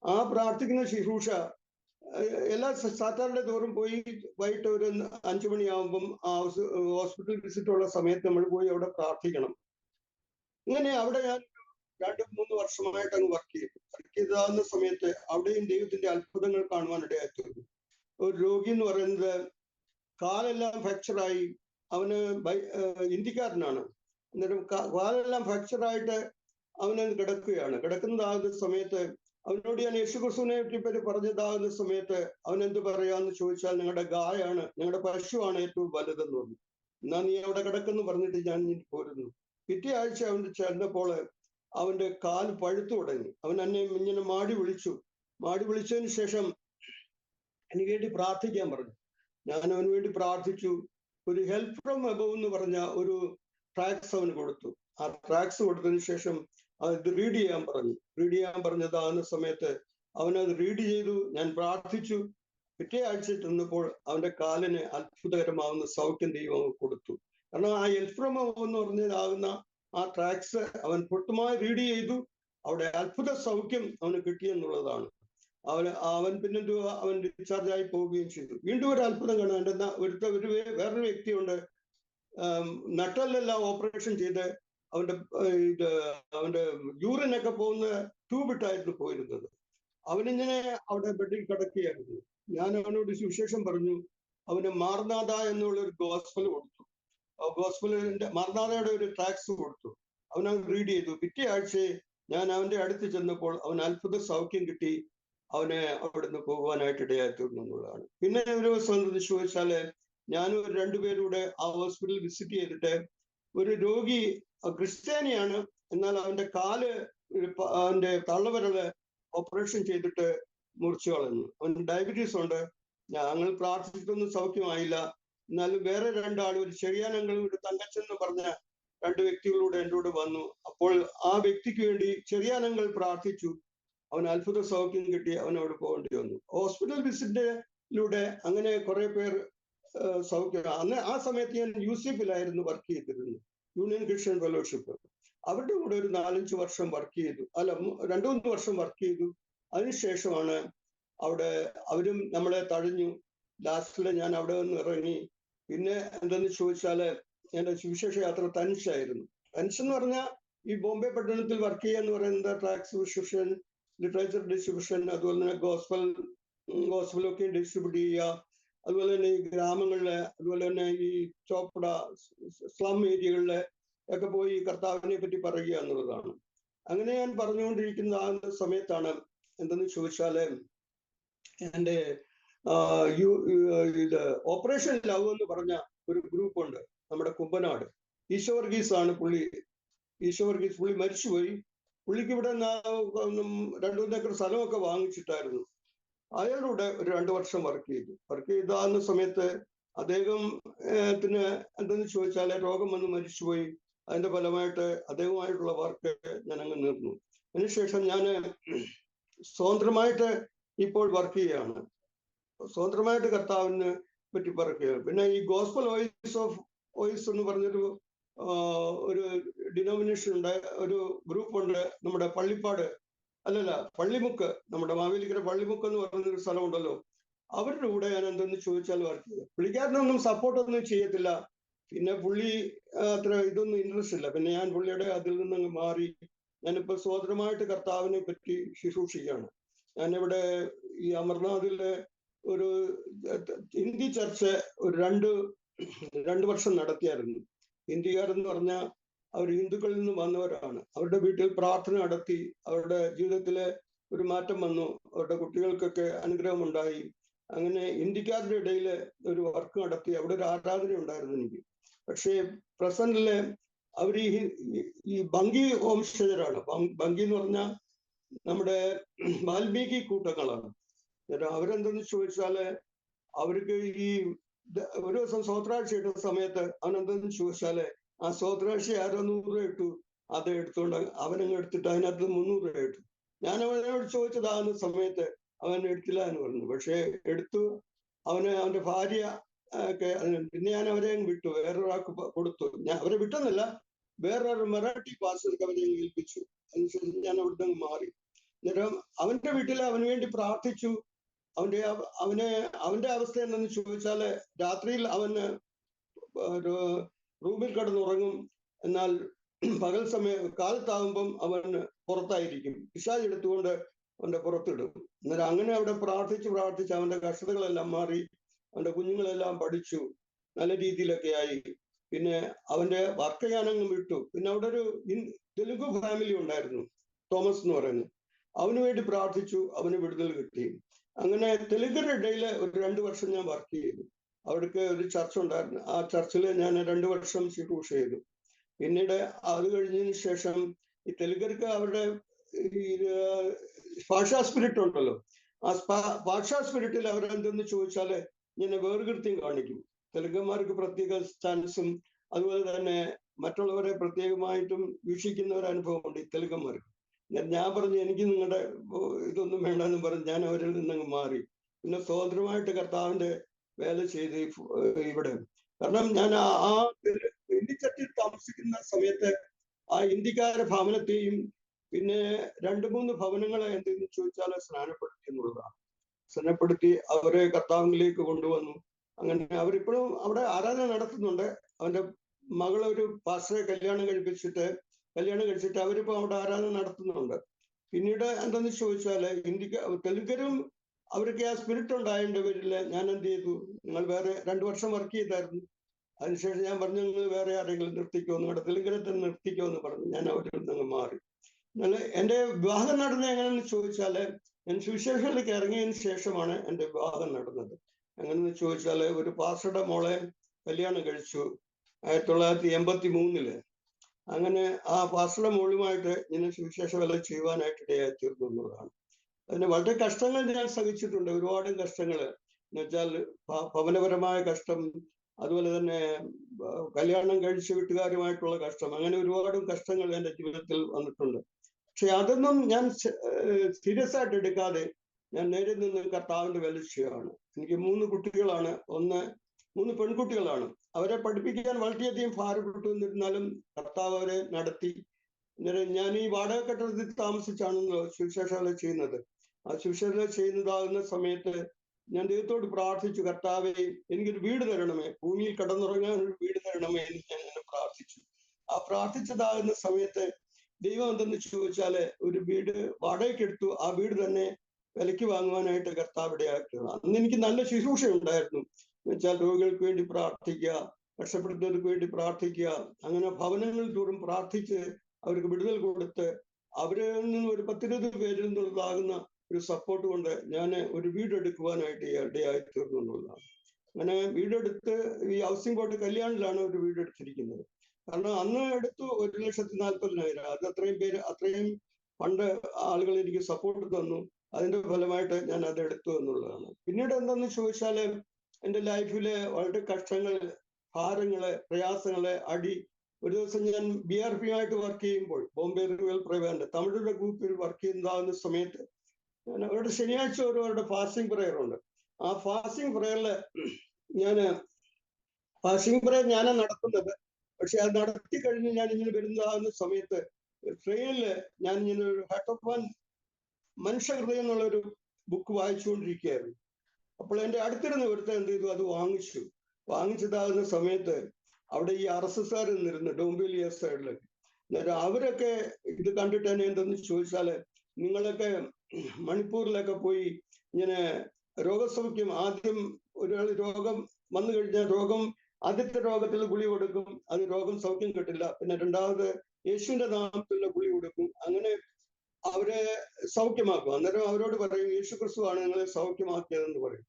ആ പ്രാർത്ഥിക്കുന്ന ശുശ്രൂഷ എല്ലാ സാറ്റർഡേ തോറും പോയി വൈകിട്ട് ഒരു 5 മണിയാകുമ്പം ആ ഹോസ്പിറ്റൽ വിസിറ്റ് ഉള്ള സമയത്ത് നമ്മൾ പോയി അവിടെ പ്രാർത്ഥിക്കണം. ഇങ്ങനെ അവിടെ ഞാൻ 2-3 വർഷമായിട്ട് അങ്ങ് വർക്ക് ചെയ്താകുന്ന സമയത്ത് അവിടെയും ദൈവത്തിന്റെ അത്ഭുതങ്ങൾ കാണുവാൻ ഇടയായിത്തീർന്നു. ഒരു രോഗി എന്ന് പറയുന്നത് കാലെല്ലാം ഫ്രാക്ചറായി, അവന് ഇന്ത്യക്കാരനാണ്. അന്നേരം കാലെല്ലാം ഫ്രാക്ചറായിട്ട് അവന് കിടക്കുന്നതാകുന്ന സമയത്ത് അവനോട് ഞാൻ യേശുക്രിസ്തുവിനെ പറ്റി പറഞ്ഞതാകുന്ന സമയത്ത് അവൻ എന്ത് പറയാന്ന് ചോദിച്ചാൽ, ഞങ്ങളുടെ ഗായാണ്, ഞങ്ങളുടെ പശുവാണ് ഏറ്റവും വലുതെന്ന് പറഞ്ഞു. എന്നാ നീ അവിടെ കിടക്കുന്നു പറഞ്ഞിട്ട് ഞാൻ പോരുന്നു. പിറ്റേ ആഴ്ച അവന് ചെന്നപ്പോൾ അവന്റെ കാൽ പഴുത്തു തുടങ്ങി. അവൻ എന്നെ ഇങ്ങനെ മാടി വിളിച്ചതിന് ശേഷം എനിക്ക് വേണ്ടി പ്രാർത്ഥിക്കാൻ പറഞ്ഞു. ഞാൻ അവന് വേണ്ടി പ്രാർത്ഥിച്ചു. ഒരു ഹെൽപ്പ് ഫ്രം അബവ് എന്ന് പറഞ്ഞ ഒരു ട്രാക്സ് അവന് കൊടുത്തു. ആ ട്രാക്സ് കൊടുത്തതിന് ശേഷം അത് റീഡ് ചെയ്യാൻ പറഞ്ഞതാകുന്ന സമയത്ത് അവനത് റീഡ് ചെയ്തു. ഞാൻ പ്രാർത്ഥിച്ചു. പിറ്റേ ആഴ്ച ചെന്നപ്പോൾ അവന്റെ കാലിന് അത്ഭുതകരമാവുന്ന സൗഖ്യം ദൈവം കൊടുത്തു. കാരണം ആ ഹെൽപ്പ് ഫ്രം അബവ് എന്ന് പറഞ്ഞതാകുന്ന ആ ട്രാക്സ് അവൻ പൊട്ടുമായി റീഡ് ചെയ്തു. അവിടെ അത്ഭുത സൗഖ്യം അവന് കിട്ടിയെന്നുള്ളതാണ്. അവൻ പിന്നെ അവൻ ഡിസ്ചാർജ് ആയി പോവുകയും ചെയ്തു. വീണ്ടും ഒരു അത്ഭുതം കാണാൻ വേറൊരു വ്യക്തിയുണ്ട്. നട്ടലെല്ലാം ഓപ്പറേഷൻ ചെയ്ത് അവന്റെ യൂറിനൊക്കെ പോകുന്ന ട്യൂബിട്ടായിരുന്നു പോയിരുന്നത്. അവനിങ്ങനെ അവിടെ ബെഡിൽ കിടക്കുകയായിരുന്നു. ഞാൻ അവനോട് സുവിശേഷം പറഞ്ഞു. അവന് മാർനാഥ എന്നുള്ള ഒരു ഗോസ്പൽ കൊടുത്തു. ഗോസ്പലിന്റെ മാർനാഥയുടെ ഒരു ട്രാക്സ് കൊടുത്തു. അവനത് റീഡ് ചെയ്തു. പിറ്റേ ആഴ്ച ഞാൻ അവന്റെ അടുത്ത് ചെന്നപ്പോൾ അവന് അത്ഭുത സൗഖ്യം കിട്ടി. അവനെ അവിടുന്ന് പോകുവാനായിട്ട് ഇടയായിത്തീർന്നു എന്നുള്ളതാണ്. പിന്നെ ഒരു ദിവസം ചോദിച്ചാല് ഞാനും 2 പേരൂടെ ആ ഹോസ്പിറ്റലിൽ വിസിറ്റ് ചെയ്തിട്ട് ഒരു രോഗി ക്രിസ്ത്യാനിയാണ്, എന്നാൽ അവന്റെ അവന്റെ തള്ളവിരല് ഓപ്പറേഷൻ ചെയ്തിട്ട് മുറിച്ചു കളഞ്ഞു. അവന് ഡയബറ്റീസ് ഉണ്ട്. ഞങ്ങൾ പ്രാർത്ഥിച്ചിട്ടൊന്നും സൗഖ്യമായില്ല. എന്നാലും വേറെ 2 ആൾ, ഒരു ചെറിയാനങ്ങളും ഒരു തങ്കച്ചൻ എന്ന് പറഞ്ഞ 2 വ്യക്തികളൂടെ എൻ്റെ കൂടെ വന്നു. അപ്പോൾ ആ വ്യക്തിക്ക് വേണ്ടി ചെറിയാനങ്ങൾ പ്രാർത്ഥിച്ചു. അവന് അത്ഭുത സൗഖ്യം കിട്ടി. അവൻ അവിടെ പോകേണ്ടി വന്നു. ഹോസ്പിറ്റൽ വിസിറ്റിലൂടെ അങ്ങനെ കുറെ പേർ സൗഖ്യം. അന്ന് ആ സമയത്ത് ഞാൻ UCFിലായിരുന്നു വർക്ക് ചെയ്തിരുന്നു, യൂണിയൻ ക്രിസ്ത്യൻ ഫെലോഷിപ്പ്. അവരുടെ കൂടെ ഒരു 4-5 വർഷം വർക്ക് ചെയ്തു. 2-3 വർഷം വർക്ക് ചെയ്തു. അതിനുശേഷമാണ് അവിടെ അവരും നമ്മളെ തഴഞ്ഞു. ലാസ്റ്റില് ഞാൻ അവിടെ നിന്ന് ഇറങ്ങി. പിന്നെ എന്തെന്ന് ചോദിച്ചാല് എൻ്റെ സുവിശേഷ യാത്ര തനിച്ചായിരുന്നു. തനിച്ചെന്ന് പറഞ്ഞാൽ ഈ ബോംബെ പട്ടണത്തിൽ വർക്ക് ചെയ്യുക എന്ന് പറയുന്നത് ട്രാക്സ് ഡിസ്ട്രിബ്യൂഷൻ, ലിറ്ററേച്ചർ ഡിസ്ട്രിബ്യൂഷൻ, അതുപോലെ തന്നെ ഗോസ്പലൊക്കെ ഡിസ്ട്രിബ്യൂട്ട് ചെയ്യുക, അതുപോലെ തന്നെ ഈ ഗ്രാമങ്ങളിലെ, അതുപോലെ തന്നെ ഈ ചോപ്പട സ്ലം ഏരിയകളിലെ ഒക്കെ പോയി കർത്താവിനെ പറ്റി പറയുക എന്നുള്ളതാണ്. അങ്ങനെ ഞാൻ പറഞ്ഞുകൊണ്ടിരിക്കുന്ന ആ സമയത്താണ് എന്തെന്ന് ചോദിച്ചാല് എൻ്റെ ഓപ്പറേഷൻ ലവ് എന്ന് പറഞ്ഞ ഒരു ഗ്രൂപ്പ് ഉണ്ട് നമ്മുടെ കുമ്പനാട്. ഈശോ വർഗീസ് ആണ് പുള്ളി. പുള്ളി മരിച്ചുപോയി. പുള്ളിക്ക് ഇവിടെ 2-3 ഏക്കർ സ്ഥലമൊക്കെ വാങ്ങിച്ചിട്ടായിരുന്നു. അയാളുടെ ഒരു 2 വർഷം വർക്ക് ചെയ്താകുന്ന സമയത്ത് അദ്ദേഹത്തിന് എന്തെന്ന് ചോദിച്ചാൽ രോഗം വന്ന് മരിച്ചുപോയി. അതിന്റെ ഫലമായിട്ട് അദ്ദേഹവുമായിട്ടുള്ള വർക്ക് ഞാൻ അങ്ങ് നിർന്നു. അതിനുശേഷം ഞാൻ സ്വതന്ത്രമായിട്ട് ഇപ്പോൾ വർക്ക് ചെയ്യുകയാണ്. സ്വതന്ത്രമായിട്ട് കർത്താവിനെ പറ്റി പറയുകയാണ്. പിന്നെ ഈ ഗോസ്പൽ വോയിസ് എന്ന് പറഞ്ഞൊരു ഒരു ഡിനോമിനേഷൻ ഉണ്ട്, ഒരു ഗ്രൂപ്പ് ഉണ്ട് നമ്മുടെ പള്ളിമുക്ക്, നമ്മുടെ മാവേലിക്കര പള്ളിമുക്ക് എന്ന് പറഞ്ഞൊരു സ്ഥലമുണ്ടല്ലോ. അവരുടെ കൂടെ ഞാൻ എന്തെന്ന് ചോദിച്ചാൽ വർക്ക് ചെയ്യുക. പുള്ളിക്കാരനൊന്നും സപ്പോർട്ടൊന്നും ചെയ്യത്തില്ല. പിന്നെ പുള്ളി അത്ര ഇതൊന്നും ഇൻട്രസ്റ്റ് ഇല്ല. പിന്നെ ഞാൻ പുള്ളിയുടെ അതിൽ നിന്നങ്ങ് മാറി ഞാനിപ്പോൾ സ്വതന്ത്രമായിട്ട് കർത്താവിനെ പറ്റി ശുശ്രൂഷിക്കുകയാണ്. ഞാനിവിടെ ഈ അമർനാഥിലെ ഒരു ഹിന്ദി ചർച്ച ഒരു രണ്ട് വർഷം നടത്തിയായിരുന്നു. ഹിന്ദിക്കാരെന്ന് പറഞ്ഞാൽ അവർ ഹിന്ദുക്കളിൽ നിന്ന് വന്നവരാണ്. അവരുടെ വീട്ടിൽ പ്രാർത്ഥന നടത്തി, അവരുടെ ജീവിതത്തിലെ ഒരു മാറ്റം വന്നു, അവരുടെ കുട്ടികൾക്കൊക്കെ അനുഗ്രഹം ഉണ്ടായി. അങ്ങനെ ഇന്ത്യക്കാരുടെ ഇടയിൽ ഒരു വർക്ക് നടത്തി, അവിടെ ഒരു ആരാധന ഉണ്ടായിരുന്നു എനിക്ക്. പക്ഷേ പ്രസന്റില് അവർ ഈ ബംഗി വംശജരാണ്. ബംഗി എന്ന് പറഞ്ഞാൽ നമ്മുടെ വാൽമീകി കൂട്ടങ്ങളാണ്. അവരെന്തെന്ന് ചോദിച്ചാല് അവർക്ക് ഈ ഒരു ദിവസം സ്വത്രാഴ്ച ഇട്ട സമയത്ത് അവനെന്തെന്ന് ചോദിച്ചാല് ആ സ്വത്രാഴ്ച ആരോ 100 രൂപ ഇട്ടു, അത് എടുത്തുകൊണ്ട് അവനങ്ങ് എടുത്തിട്ട് അതിനകത്ത് 300 രൂപ ഇട്ടു. ഞാൻ അവനോട് ചോദിച്ചതാകുന്ന സമയത്ത് അവൻ എടുത്തില്ല എന്ന് പറഞ്ഞു. പക്ഷെ എടുത്തു. അവന്റെ ഭാര്യ ഒക്കെ പിന്നെ ഞാൻ അവരെ വിട്ടു, വേറൊരാൾക്ക് കൊടുത്തു. ഞാൻ അവരെ വിട്ടെന്നല്ല, വേറൊരു മറാഠി ഭാഷയ്ക്ക് അവരെ ഏൽപ്പിച്ചു. അതിനുശേഷം ഞാൻ അവിടുന്ന് മാറി. അന്നേരം അവന്റെ വീട്ടിൽ അവന് വേണ്ടി പ്രാർത്ഥിച്ചു. അവന്റെ അവസ്ഥ എന്തെന്ന് ചോദിച്ചാല് രാത്രിയിൽ അവന് റൂമിൽ കിടന്നുറങ്ങും, എന്നാൽ പകൽ കാലത്താകുമ്പം അവൻ പുറത്തായിരിക്കും. പിശാച് എടുത്തുകൊണ്ട് അവന്റെ പുറത്തിടും. അന്നേരം അങ്ങനെ അവിടെ പ്രാർത്ഥിച്ച് അവന്റെ കഷ്ടതകളെല്ലാം മാറി, അവന്റെ കുഞ്ഞുങ്ങളെല്ലാം പഠിച്ചു, നല്ല രീതിയിലൊക്കെ ആയി. പിന്നെ അവന്റെ വർക്ക് ഞാനങ്ങ് വിട്ടു. പിന്നെ അവിടെ ഒരു തെലുങ്ക് ഫാമിലി ഉണ്ടായിരുന്നു, തോമസ് എന്ന് പറയുന്നത്. അവന് വേണ്ടി പ്രാർത്ഥിച്ചു, അവന് വിടുതൽ കിട്ടി. അങ്ങനെ തെലുങ്കരുടെ ഇടയിൽ ഒരു 2 വർഷം ഞാൻ വർക്ക് ചെയ്തു. അവിടേക്ക് ഒരു ചർച്ച ഉണ്ടായിരുന്നു. ആ ചർച്ചിൽ ഞാൻ 2 വർഷം ശുശ്രൂഷ ചെയ്തു. പിന്നീട് അത് കഴിഞ്ഞതിന് ശേഷം ഈ തെലുങ്കർക്ക് അവരുടെ ഈ ഭാഷാ സ്പിരിറ്റ് ഉണ്ടല്ലോ, ആ ഭാഷാ സ്പിരിറ്റിൽ അവരെന്തെന്ന് ചോദിച്ചാല് ഇങ്ങനെ വേർകൃത്യം കാണിക്കും. തെലുങ്കന്മാർക്ക് പ്രത്യേക സ്റ്റാൻസും അതുപോലെ തന്നെ മറ്റുള്ളവരെ പ്രത്യേകമായിട്ടും വീക്ഷിക്കുന്ന ഒരു അനുഭവമുണ്ട് ഈ തെലുങ്കന്മാർക്ക്. ഞാൻ പറഞ്ഞു എനിക്ക് നിങ്ങളുടെ ഇതൊന്നും വേണ്ടെന്ന് പറഞ്ഞ് ഞാൻ അവരിൽ നിന്നങ്ങ് മാറി. പിന്നെ സ്വതന്ത്രമായിട്ട് കർത്താവിന്റെ വേല ചെയ്ത് ഇവിടെ. കാരണം ഞാൻ ആ ഇന്ത്യച്ചട്ടിൽ താമസിക്കുന്ന സമയത്ത് ആ ഇന്ത്യക്കാരുടെ ഭവനത്തെയും പിന്നെ 2-3 ഭവനങ്ങളെ എന്തെന്ന് ചോദിച്ചാൽ സ്നാനപ്പെടുത്തി എന്നുള്ളതാണ്. സ്നാനപ്പെടുത്തി അവരെ കർത്താവിലേക്ക് കൊണ്ടുവന്നു. അങ്ങനെ അവരിപ്പോഴും അവിടെ ആരാധന നടത്തുന്നുണ്ട്. അവന്റെ മകളൊരു പാസ്റ്ററെ കല്യാണം കഴിച്ചിട്ട് അവരിപ്പോ അവിടെ ആരാധന നടത്തുന്നുണ്ട്. പിന്നീട് എന്തെന്ന് ചോദിച്ചാല് തെലുങ്കരും അവർക്ക് ആ സ്പിരിറ്റ് ഉണ്ടായതിന്റെ പേരിൽ ഞാൻ എന്ത് ചെയ്തു, നിങ്ങൾ വേറെ 2 വർഷം വർക്ക് ചെയ്തായിരുന്നു. അതിനുശേഷം ഞാൻ പറഞ്ഞു, നിങ്ങൾ വേറെ ആരെങ്കിലും നിർത്തിക്കോ, നിങ്ങളുടെ തെലുങ്കരെ തന്നെ നിർത്തിക്കോ എന്ന് പറഞ്ഞു. ഞാൻ അവരിൽ നിന്ന് മാറി. എന്നാൽ എന്റെ വിവാഹം നടന്നത് എങ്ങനെയെന്ന് ചോദിച്ചാല് ഞാൻ സുവിശേഷത്തിലേക്ക് ഇറങ്ങിയതിന് ശേഷമാണ് എന്റെ വിവാഹം നടന്നത്. എങ്ങനെയെന്ന് ചോദിച്ചാല് ഒരു പാസ്റ്ററുടെ മോളെ കല്യാണം കഴിച്ചു 1983. അങ്ങനെ ആ പാസ്റ്ററുടെ മോളുമായിട്ട് ഇങ്ങനെ സുവിശേഷ വേല ചെയ്യുവാനായിട്ട് ഇടയായി തീർന്നു എന്നുള്ളതാണ്. അതിന് വളരെ കഷ്ടങ്ങൾ ഞാൻ സഹിച്ചിട്ടുണ്ട്, ഒരുപാട് കഷ്ടങ്ങൾ. എന്നുവെച്ചാൽ ഭവനപരമായ കഷ്ടം, അതുപോലെ തന്നെ കല്യാണം കഴിച്ച വീട്ടുകാരുമായിട്ടുള്ള കഷ്ടം, അങ്ങനെ ഒരുപാട് കഷ്ടങ്ങൾ എൻ്റെ ജീവിതത്തിൽ വന്നിട്ടുണ്ട്. പക്ഷെ അതൊന്നും ഞാൻ സീരിയസ് ആയിട്ട് എടുക്കാതെ ഞാൻ നേരെ നിന്ന് കർത്താവിന്റെ വേല ചെയ്യുകയാണ്. എനിക്ക് 3 കുട്ടികളാണ്. 3 പെൺകുട്ടികളാണ്. അവരെ പഠിപ്പിക്കാൻ വളരെയധികം ഭാരപ്പെട്ടു. എന്നിരുന്നാലും കർത്താവ് അവരെ നടത്തി. ഞാൻ ഈ വാടക കെട്ടിടത്തിൽ താമസിച്ചാണല്ലോ സുവിശേഷ വേല ചെയ്യുന്നത്. ആ സുവിശേഷ വേല ചെയ്യുന്നതാകുന്ന സമയത്ത് ഞാൻ ദൈവത്തോട് പ്രാർത്ഥിച്ചു, കർത്താവെ എനിക്കൊരു വീട് തരണമേ, ഭൂമിയിൽ കടന്നുറങ്ങാൻ ഒരു വീട് തരണമേ എന്ന് ഞാൻ അങ്ങനെ പ്രാർത്ഥിച്ചു. ആ പ്രാർത്ഥിച്ചതാകുന്ന സമയത്ത് ദൈവം എന്തെന്ന് ചോദിച്ചാല് ഒരു വീട് വാടകയ്ക്ക് എടുത്തു. ആ വീട് തന്നെ വിലയ്ക്ക് വാങ്ങുവാനായിട്ട് കർത്താവ് ഇടയാക്കുക. അന്ന് എനിക്ക് നല്ല ശുശ്രൂഷ ഉണ്ടായിരുന്നു. എന്നുവെച്ചാൽ രോഗികൾക്ക് വേണ്ടി പ്രാർത്ഥിക്കുക, കഷ്ടപ്പെടുന്നവർക്ക് വേണ്ടി പ്രാർത്ഥിക്കുക, അങ്ങനെ ഭവനങ്ങളിൽ തോറും പ്രാർത്ഥിച്ച് അവർക്ക് വിടുതൽ കൊടുത്ത് അവരിൽ നിന്ന് ഒരു 10-20 പേരിൽ നിന്നുള്ളതാകുന്ന ഒരു സപ്പോർട്ട് കൊണ്ട് ഞാൻ ഒരു വീടെടുക്കുവാനായിട്ട് ഇടയായി തീർന്നു എന്നുള്ളതാണ്. അങ്ങനെ വീടെടുത്ത് ഈ ഹൗസിംഗ് ബോർഡ് കല്യാണിലാണ് ഒരു വീടെടുത്തിരിക്കുന്നത്. കാരണം അന്ന് എടുത്തു 1,40,000. അത് അത്രയും ഫണ്ട് ആളുകൾ എനിക്ക് സപ്പോർട്ട് തന്നു. അതിന്റെ ഫലമായിട്ട് ഞാൻ അത് എടുത്തു എന്നുള്ളതാണ്. പിന്നീട് എന്താന്ന് ചോദിച്ചാല് എൻ്റെ ലൈഫില് വളരെ കഷ്ടങ്ങൾ, ഭാരങ്ങള്, പ്രയാസങ്ങള്, അടി. ഒരു ദിവസം ഞാൻ BRP ആയിട്ട് വർക്ക് ചെയ്യുമ്പോൾ, ബോംബെ റിവൽ പ്രൈവറ്റ് തമിഴരുടെ ഗ്രൂപ്പിൽ വർക്ക് ചെയ്യുന്നതാകുന്ന സമയത്ത് അവരുടെ ശനിയാഴ്ച അവരുടെ ഫാസ്റ്റിംഗ് പ്രയർ ഉണ്ട്. ആ ഫാസ്റ്റിംഗ് പ്രയറില് ഫാസ്റ്റിംഗ് പ്രയർ ഞാനാണ് നടത്തുന്നത്. പക്ഷെ അത് നടത്തി കഴിഞ്ഞ് ഞാൻ ഇങ്ങനെ വരുന്നതാകുന്ന സമയത്ത് ട്രെയിനില് ഞാൻ ഇങ്ങനെ ഒരു ഹാർട്ട് ഓഫ് മാൻ, മനുഷ്യഹൃദയം എന്നുള്ളൊരു ബുക്ക് വായിച്ചുകൊണ്ടിരിക്കുകയായിരുന്നു. അപ്പോൾ എൻ്റെ അടുത്തിരുന്ന് ഒരുത്തൻ എന്ത് ചെയ്തു, അത് വാങ്ങിച്ചതാകുന്ന സമയത്ത് അവിടെ ഈ RSSകാർ നിന്നിരുന്നു ഡോംബിലിയ സൈഡിലൊക്കെ. അന്നേരം അവരൊക്കെ ഇത് കണ്ടിട്ട് തന്നെ എന്തെന്ന് ചോദിച്ചാല്, നിങ്ങളൊക്കെ മണിപ്പൂരിലൊക്കെ പോയി ഇങ്ങനെ രോഗസൗഖ്യം, ആദ്യം ഒരാൾ രോഗം വന്നു കഴിഞ്ഞാൽ ആദ്യത്തെ രോഗത്തിൽ ഗുളി കൊടുക്കും, അത് രോഗം സൗഖ്യം കിട്ടില്ല. പിന്നെ രണ്ടാമത് യേശുവിന്റെ നാമത്തിലുള്ള ഗുളി കൊടുക്കും. അങ്ങനെ അവരെ സൗഖ്യമാക്കും. അന്നേരം അവരോട് പറയും യേശു ക്രിസ്തുവാണ് നിങ്ങളെ സൗഖ്യമാക്കിയതെന്ന് പറയും.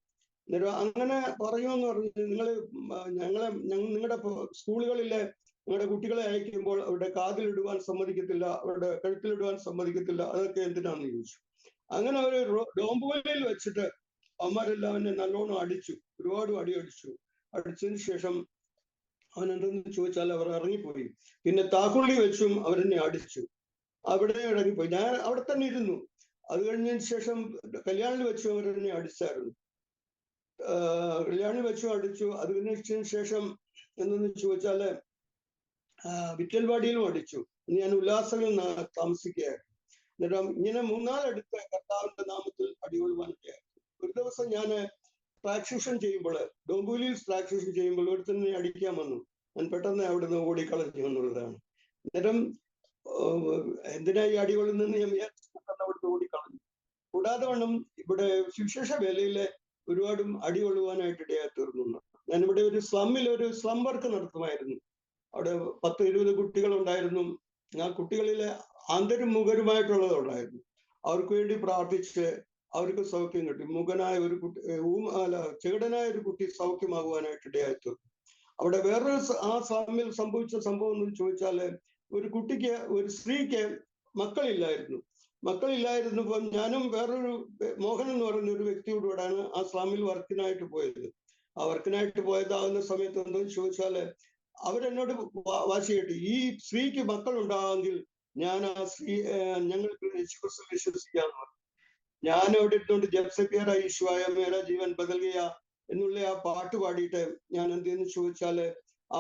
അന്നേരം അങ്ങനെ പറയുമെന്ന് പറഞ്ഞ് നിങ്ങളുടെ സ്കൂളുകളിലെ നിങ്ങളുടെ കുട്ടികളെ അയക്കുമ്പോൾ അവരുടെ കാതിലിടുവാൻ സമ്മതിക്കത്തില്ല, അവരുടെ കഴുത്തിലിടുവാൻ സമ്മതിക്കത്തില്ല. അതൊക്കെ എന്തിനാന്ന് ചോദിച്ചു. അങ്ങനെ അവര് ഡോംബുവലയിൽ വെച്ചിട്ട് അവന്മാരെല്ലാം അവനെ നല്ലോണം അടിച്ചു, ഒരുപാട് അടിച്ചു. അടിച്ചതിന് ശേഷം അവൻ എന്തെന്ന് ചോദിച്ചാൽ അവർ ഇറങ്ങിപ്പോയി. പിന്നെ താക്കുള്ളി വെച്ചും അവരെന്നെ അടിച്ചു, അവിടെ ഇറങ്ങിപ്പോയി. ഞാൻ അവിടെ തന്നെ ഇരുന്നു. അത് കഴിഞ്ഞതിന് ശേഷം കല്യാണിൽ വെച്ചും അവരെന്നെ അടിച്ചായിരുന്നു. കല്യാണിൽ വെച്ചും അടിച്ചു. അത് കഴിഞ്ഞതിന് ശേഷം എന്തെന്ന് ചോദിച്ചാല് വിറ്റൽവാടിയിലും അടിച്ചു. ഞാൻ ഉല്ലാസങ്ങളിൽ താമസിക്കുകയായിരുന്നു. അന്നേരം ഇങ്ങനെ 3-4 കർത്താവിന്റെ നാമത്തിൽ അടികൊള്ളുവാനൊക്കെയായിരുന്നു. ഒരു ദിവസം ഞാൻ ട്രാൻസ്ക്രിപ്ഷൻ ചെയ്യുമ്പോൾ, ഡോംബൂലിയിൽ ട്രാൻസ്ക്രിപ്ഷൻ ചെയ്യുമ്പോൾ ഒരുത്തന്നെ അടിക്കാൻ വന്നു. ഞാൻ പെട്ടെന്ന് അവിടുന്ന് ഓടിക്കളഞ്ഞു എന്നുള്ളതാണ്. അന്നേരം എന്തിനാ ഈ അടികൊള്ളുന്നതെന്ന് ഞാൻ വിചാരിച്ചു അവിടുന്ന് ഓടിക്കളഞ്ഞു. കൂടാതെ വണ്ണം ഇവിടെ സുവിശേഷ വേലയിലെ ഒരുപാടും അടികൊള്ളുവാനായിട്ട് ഇടയായി തീർന്നു. ഞാനിവിടെ ഒരു സ്ലം വർക്ക് നടത്തുമായിരുന്നു. അവിടെ 10-20 കുട്ടികൾ ഉണ്ടായിരുന്നു. ആ കുട്ടികളിലെ അന്തരും മുഖരുമായിട്ടുള്ളതുണ്ടായിരുന്നു. അവർക്ക് വേണ്ടി പ്രാർത്ഥിച്ച് അവർക്ക് സൗഖ്യം കിട്ടി. മുഖനായ ഒരു കുട്ടി, ചെകിടനായ ഒരു കുട്ടി സൗഖ്യമാകുവാനായിട്ട് ഇടയായി തീർന്നു. അവിടെ വേറൊരു ആ സ്ലമ്മിൽ സംഭവിച്ച സംഭവം എന്ന് ചോദിച്ചാല്, ഒരു സ്ത്രീക്ക് മക്കളില്ലായിരുന്നപ്പം ഞാനും വേറൊരു മോഹൻ എന്ന് പറയുന്ന ഒരു വ്യക്തിയോടുകൂടാണ് ആ സ്ലമ്മിൽ വർക്കിനായിട്ട് പോയത്. ആ വർക്കിനായിട്ട് പോയതാകുന്ന സമയത്ത് എന്തെന്ന് ചോദിച്ചാല് അവരെന്നോട് വാശി കേട്ടു, ഈ സ്ത്രീക്ക് മക്കൾ ഉണ്ടാകുമെങ്കിൽ ഞാൻ ഞങ്ങൾക്ക് യേശുക്രിസ്തുവിൽ വിശ്വസിക്കാന്ന് പറഞ്ഞു. ഞാൻ അവിടെ ഇട്ടുകൊണ്ട് ജബ്സെപ്പിയറ ഈശോയ മേര ജീവൻ ബദൽഗയ എന്നുള്ള ആ പാട്ട് പാടിയിട്ട് ഞാൻ എന്തെന്ന് ചോദിച്ചാല് ആ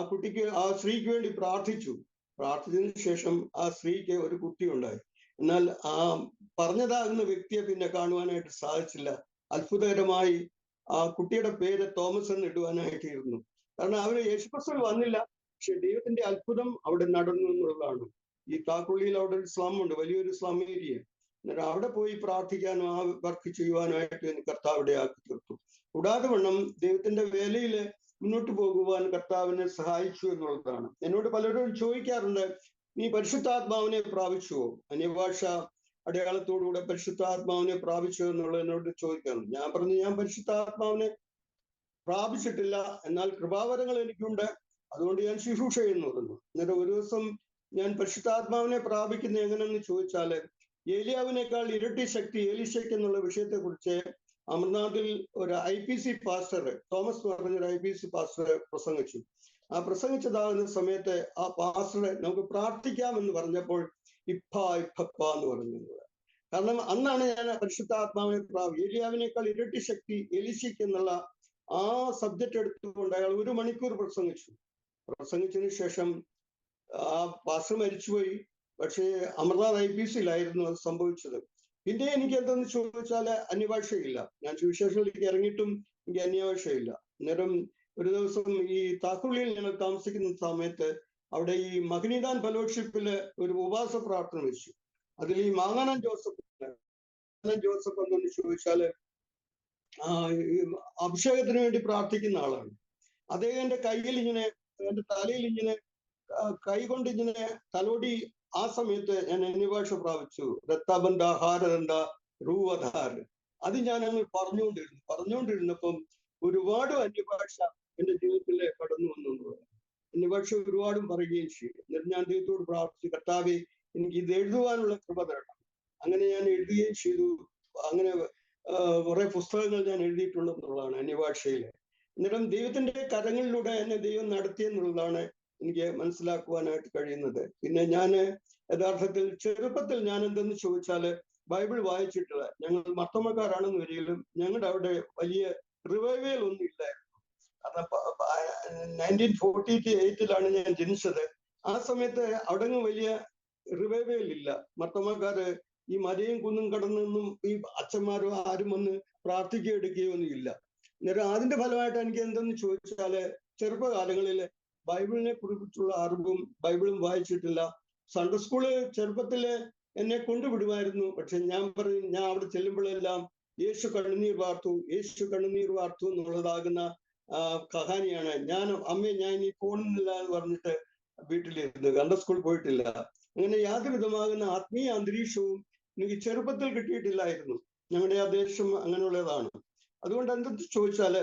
സ്ത്രീക്ക് വേണ്ടി പ്രാർത്ഥിച്ചതിന് ശേഷം ആ സ്ത്രീക്ക് ഒരു കുട്ടി ഉണ്ടായി. എന്നാൽ ആ പറഞ്ഞതാകുന്ന വ്യക്തിയെ പിന്നെ കാണുവാനായിട്ട് സാധിച്ചില്ല. അത്ഭുതകരമായി ആ കുട്ടിയുടെ പേര് തോമസ് എന്ന് ഇടുവാനായിട്ടിരുന്നു. കാരണം അവര് യേശുക്രിസ്തുവിൽ വന്നില്ല, പക്ഷെ ദൈവത്തിന്റെ അത്ഭുതം അവിടെ നടന്നു എന്നുള്ളതാണ്. ഈ താക്കുള്ളിയിൽ അവിടെ ഒരു സ്ലം ഉണ്ട്, വലിയൊരു സ്ലം ഏരിയ. അന്നേരം അവിടെ പോയി പ്രാർത്ഥിക്കാനും ആ വർക്ക് ചെയ്യുവാനായിട്ട് കർത്താവിടെ ആക്കി തീർത്തു. കൂടാതെ വണ്ണം ദൈവത്തിന്റെ വേലയില് മുന്നോട്ട് പോകുവാൻ കർത്താവിനെ സഹായിച്ചു എന്നുള്ളതാണ്. എന്നോട് പലരും ചോദിക്കാറുണ്ട്, നീ പരിശുദ്ധാത്മാവിനെ പ്രാപിച്ചുവോ? അന്യഭാഷ അടയാളത്തോടുകൂടെ പരിശുദ്ധാത്മാവിനെ പ്രാപിച്ചോ എന്നുള്ളത് എന്നോട് ചോദിക്കാറുണ്ട്. ഞാൻ പറഞ്ഞു, ഞാൻ പരിശുദ്ധാത്മാവിനെ പ്രാപിച്ചിട്ടില്ല, എന്നാൽ കൃപാവരങ്ങൾ എനിക്കുണ്ട്, അതുകൊണ്ട് ഞാൻ ശുശ്രൂഷ ചെയ്യുന്നു പറഞ്ഞു. അന്നേരം ഒരു ദിവസം ഞാൻ പരിശുദ്ധാത്മാവിനെ പ്രാപിക്കുന്ന എങ്ങനെയെന്ന് ചോദിച്ചാല്, ഏലിയാവിനേക്കാൾ ഇരട്ടി ശക്തി എലീശയ്ക്ക് എന്നുള്ള വിഷയത്തെ കുറിച്ച് അമർനാഥിൽ ഒരു IPC പാസ്റ്റർ, തോമസ് എന്ന് പറഞ്ഞൊരു IPC പാസ്റ്റർ പ്രസംഗിച്ചു. ആ പ്രസംഗിച്ചതാകുന്ന സമയത്ത് ആ പാസ്റ്റർ നമുക്ക് പ്രാർത്ഥിക്കാമെന്ന് പറഞ്ഞപ്പോൾ ഇപ്പ എന്ന് പറഞ്ഞു. കാരണം അന്നാണ് ഞാൻ പരിശുദ്ധാത്മാവിനെ ഏലിയാവിനേക്കാൾ ഇരട്ടി ശക്തി എലീശയ്ക്ക് എന്നുള്ള ആ സബ്ജക്റ്റ് എടുത്തുകൊണ്ട് അയാൾ 1 മണിക്കൂർ പ്രസംഗിച്ചതിന് ശേഷം ആ പാസ്റ്റർ മരിച്ചുപോയി. പക്ഷേ അമർനാഥ് IPCയിലായിരുന്നു അത് സംഭവിച്ചത്. പിന്നെ എനിക്ക് എന്തെന്ന് ചോദിച്ചാല് അന്യഭാഷയില്ല. ഞാൻ സുവിശേഷത്തിലേക്ക് ഇറങ്ങിയിട്ടും എനിക്ക് അന്യഭാഷയില്ല. അന്നേരം ഒരു ദിവസം ഈ താക്കുള്ളിയിൽ ഞങ്ങൾ താമസിക്കുന്ന സമയത്ത് അവിടെ ഈ മഹനിദാൻ ഫെലോഷിപ്പില് ഒരു ഉപവാസ പ്രാർത്ഥന വെച്ചു. അതിൽ ഈ മാങ്ങാനം ജോസഫ് എന്തെന്ന് ചോദിച്ചാല് അഭിഷേകത്തിന് വേണ്ടി പ്രാർത്ഥിക്കുന്ന ആളാണ്. അദ്ദേഹം എന്റെ കയ്യിൽ ഇങ്ങനെ, എന്റെ തലയിൽ ഇങ്ങനെ കൈകൊണ്ട് ഇങ്ങനെ തലോടി. ആ സമയത്ത് ഞാൻ അന്യഭാഷ പ്രാപിച്ചു. രത്താബന്ധ ഹാരദന്ത റൂവധാർ. അത് ഞാൻ അങ്ങ് പറഞ്ഞുകൊണ്ടിരുന്നപ്പം ഒരുപാട് അന്യഭാഷ എന്റെ ജീവിതത്തിൽ കടന്നു വന്നു. അന്യഭാഷ ഒരുപാടും പറയുകയും ചെയ്തു. എന്നിട്ട് ഞാൻ ദൈവത്തോട് പ്രാർത്ഥിച്ചു, കർത്താവേ എനിക്ക് ഇത് എഴുതുവാനുള്ള കൃപ തരണം. അങ്ങനെ ഞാൻ എഴുതുകയും ചെയ്തു. അങ്ങനെ കുറെ പുസ്തകങ്ങൾ ഞാൻ എഴുതിയിട്ടുണ്ടെന്നുള്ളതാണ് അന്യഭാഷയില്. അന്നേരം ദൈവത്തിന്റെ കരങ്ങളിലൂടെ എന്നെ ദൈവം നടത്തിയെന്നുള്ളതാണ് എനിക്ക് മനസ്സിലാക്കുവാനായിട്ട് കഴിയുന്നത്. പിന്നെ ഞാൻ യഥാർത്ഥത്തിൽ ചെറുപ്പത്തിൽ ഞാൻ എന്തെന്ന് ചോദിച്ചാല് ബൈബിൾ വായിച്ചിട്ടില്ല. ഞങ്ങൾ മർത്തോമക്കാരാണെന്ന് വരികയും ഞങ്ങളുടെ അവിടെ വലിയ റിവൈവൽ ഒന്നും ഇല്ലായിരുന്നു. കാരണം 1948 ഞാൻ ജനിച്ചത്. ആ സമയത്ത് അവിടെ വലിയ റിവൈവൽ ഇല്ല. മർത്തോമക്കാര് ഈ മലയും കുന്നും കടന്നൊന്നും ഈ അച്ഛന്മാരോ ആരും വന്ന് പ്രാർത്ഥിക്കുകയോ എടുക്കുകയോ ഒന്നും ഇല്ല. അന്നേരം അതിന്റെ ഫലമായിട്ട് എനിക്ക് എന്തെന്ന് ചോദിച്ചാല് ചെറുപ്പകാലങ്ങളില് ബൈബിളിനെ കുറിച്ചുള്ള അറിവും ബൈബിളും വായിച്ചിട്ടില്ല. സൺഡേ സ്കൂള് ചെറുപ്പത്തില് എന്നെ കൊണ്ടുവിടുമായിരുന്നു. പക്ഷെ ഞാൻ പറഞ്ഞു, ഞാൻ അവിടെ ചെല്ലുമ്പോഴെല്ലാം യേശു കണ്ണുനീർ വാർത്തു, യേശു കണ്ണുനീർ വാർത്തു എന്നുള്ളതാകുന്ന കഹാനിയാണ്. ഞാൻ അമ്മേ ഞാൻ ഇനി പോകുന്നില്ല എന്ന് പറഞ്ഞിട്ട് വീട്ടിലിരുന്നു, കണ്ട സ്കൂളിൽ പോയിട്ടില്ല. അങ്ങനെ യാതൊരു വിധമാകുന്ന ആത്മീയ അന്തരീക്ഷവും എനിക്ക് ചെറുപ്പത്തിൽ കിട്ടിയിട്ടില്ലായിരുന്നു. ഞങ്ങളുടെ ആ ദേശം അങ്ങനെയുള്ളതാണ്. അതുകൊണ്ട് എന്തെന്ന് ചോദിച്ചാല്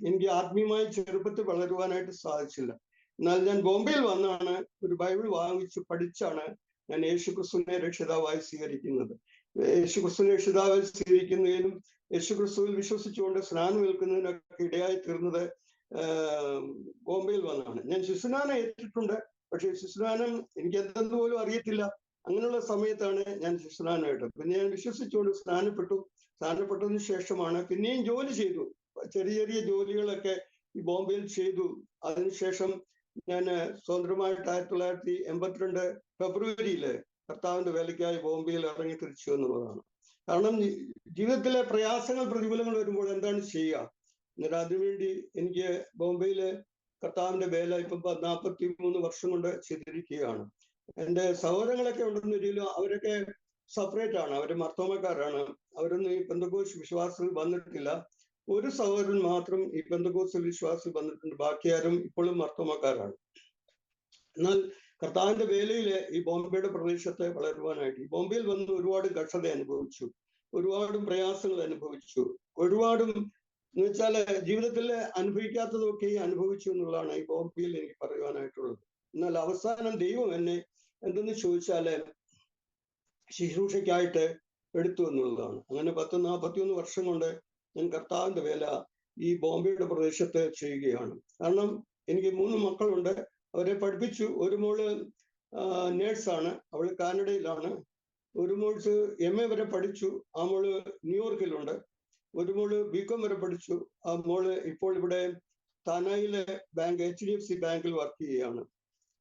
എനിക്ക് ആത്മീയമായി ചെറുപ്പത്തിൽ വളരുവാനായിട്ട് സാധിച്ചില്ല. എന്നാൽ ഞാൻ ബോംബെയിൽ വന്നാണ് ഒരു ബൈബിൾ വാങ്ങിച്ച് പഠിച്ചാണ് ഞാൻ യേശുക്രിസ്തുവിനെ രക്ഷിതാവായി സ്വീകരിക്കുന്നത്. യേശുക്രിസ്തുവിനെ രക്ഷിതാവായി സ്വീകരിക്കുന്നതിനും യേശുക്രിസ്തുവിൽ വിശ്വസിച്ചുകൊണ്ട് സ്നാനം ഏൽക്കുന്നതിനൊക്കെ ഇടയായി തീർന്നത് ബോംബെയിൽ വന്നാണ്. ഞാൻ ശിശുനാനം ഏറ്റിട്ടുണ്ട്, പക്ഷെ ശിശുനാനം എനിക്ക് എന്തെന്ന് പോലും അറിയത്തില്ല. അങ്ങനെയുള്ള സമയത്താണ് ഞാൻ ശിശുനാനം ഏട്ടത്. പിന്നെ ഞാൻ വിശ്വസിച്ചുകൊണ്ട് സ്നാനപ്പെട്ടതിന് ശേഷമാണ് പിന്നെയും ജോലി ചെയ്തു. ചെറിയ ചെറിയ ജോലികളൊക്കെ ഈ ബോംബെയിൽ ചെയ്തു. അതിനുശേഷം ഞാൻ സ്വതന്ത്രമായിട്ട് 1982 ഫെബ്രുവരിയില് കർത്താവിന്റെ വേലയ്ക്കായി ബോംബെയിൽ ഇറങ്ങി തിരിച്ചു എന്നുള്ളതാണ്. കാരണം ജീവിതത്തിലെ പ്രയാസങ്ങൾ പ്രതികൂലങ്ങൾ വരുമ്പോൾ എന്താണ് ചെയ്യുക? എന്നിട്ട് അതിനുവേണ്ടി എനിക്ക് ബോംബെയില് കർത്താവിന്റെ വേല ഇപ്പം 43 വർഷം കൊണ്ട് ചെയ്തിരിക്കുകയാണ്. എൻ്റെ സഹോദരങ്ങളൊക്കെ ഉണ്ടെന്ന് വരികയും അവരൊക്കെ സെപ്പറേറ്റ് ആണ്, അവര് മർത്തോമക്കാരാണ്. അവരൊന്നും ഈ പെന്തക്കോസ്ത് വിശ്വാസത്തിൽ വന്നിട്ടില്ല. ഒരു സഹോദരൻ മാത്രം ഈ പെന്തക്കോസ്ത് വിശ്വാസത്തിൽ വന്നിട്ടുണ്ട്, ബാക്കി ആരും ഇപ്പോഴും മർത്തോമക്കാരാണ്. എന്നാൽ കർത്താവിന്റെ വേലയില് ഈ ബോംബെയുടെ പ്രദേശത്തെ വളരുവാനായിട്ട് ഈ ബോംബെയിൽ വന്ന് ഒരുപാട് കഷ്ടത അനുഭവിച്ചു, ഒരുപാടും പ്രയാസങ്ങൾ അനുഭവിച്ചു, ഒരുപാടും എന്ന് വെച്ചാല് ജീവിതത്തിൽ അനുഭവിക്കാത്തതൊക്കെ അനുഭവിച്ചു എന്നുള്ളതാണ് ഈ ബോംബെയിൽ എനിക്ക് പറയുവാനായിട്ടുള്ളത്. എന്നാൽ അവസാനം ദൈവം എന്നെ എന്തെന്ന് ചോദിച്ചാല് ശുശ്രൂഷയ്ക്കായിട്ട് എടുത്തു എന്നുള്ളതാണ്. അങ്ങനെ 41 വർഷം കൊണ്ട് ഞാൻ കർത്താവിന്റെ വേല ഈ ബോംബെയുടെ പ്രദേശത്ത് ചെയ്യുകയാണ്. കാരണം എനിക്ക് 3 മക്കളുണ്ട്, അവരെ പഠിപ്പിച്ചു. ഒരു മോള് നേഴ്സാണ്, അവള് കാനഡയിലാണ്. ഒരു മോൾക്ക് MA വരെ പഠിച്ചു, ആ മോള് ന്യൂയോർക്കിലുണ്ട്. ഒരു മോള് BCom വരെ പഠിച്ചു, ആ മോള് ഇപ്പോൾ ഇവിടെ താനായിലെ ബാങ്ക് HDFC ബാങ്കിൽ വർക്ക് ചെയ്യുകയാണ്.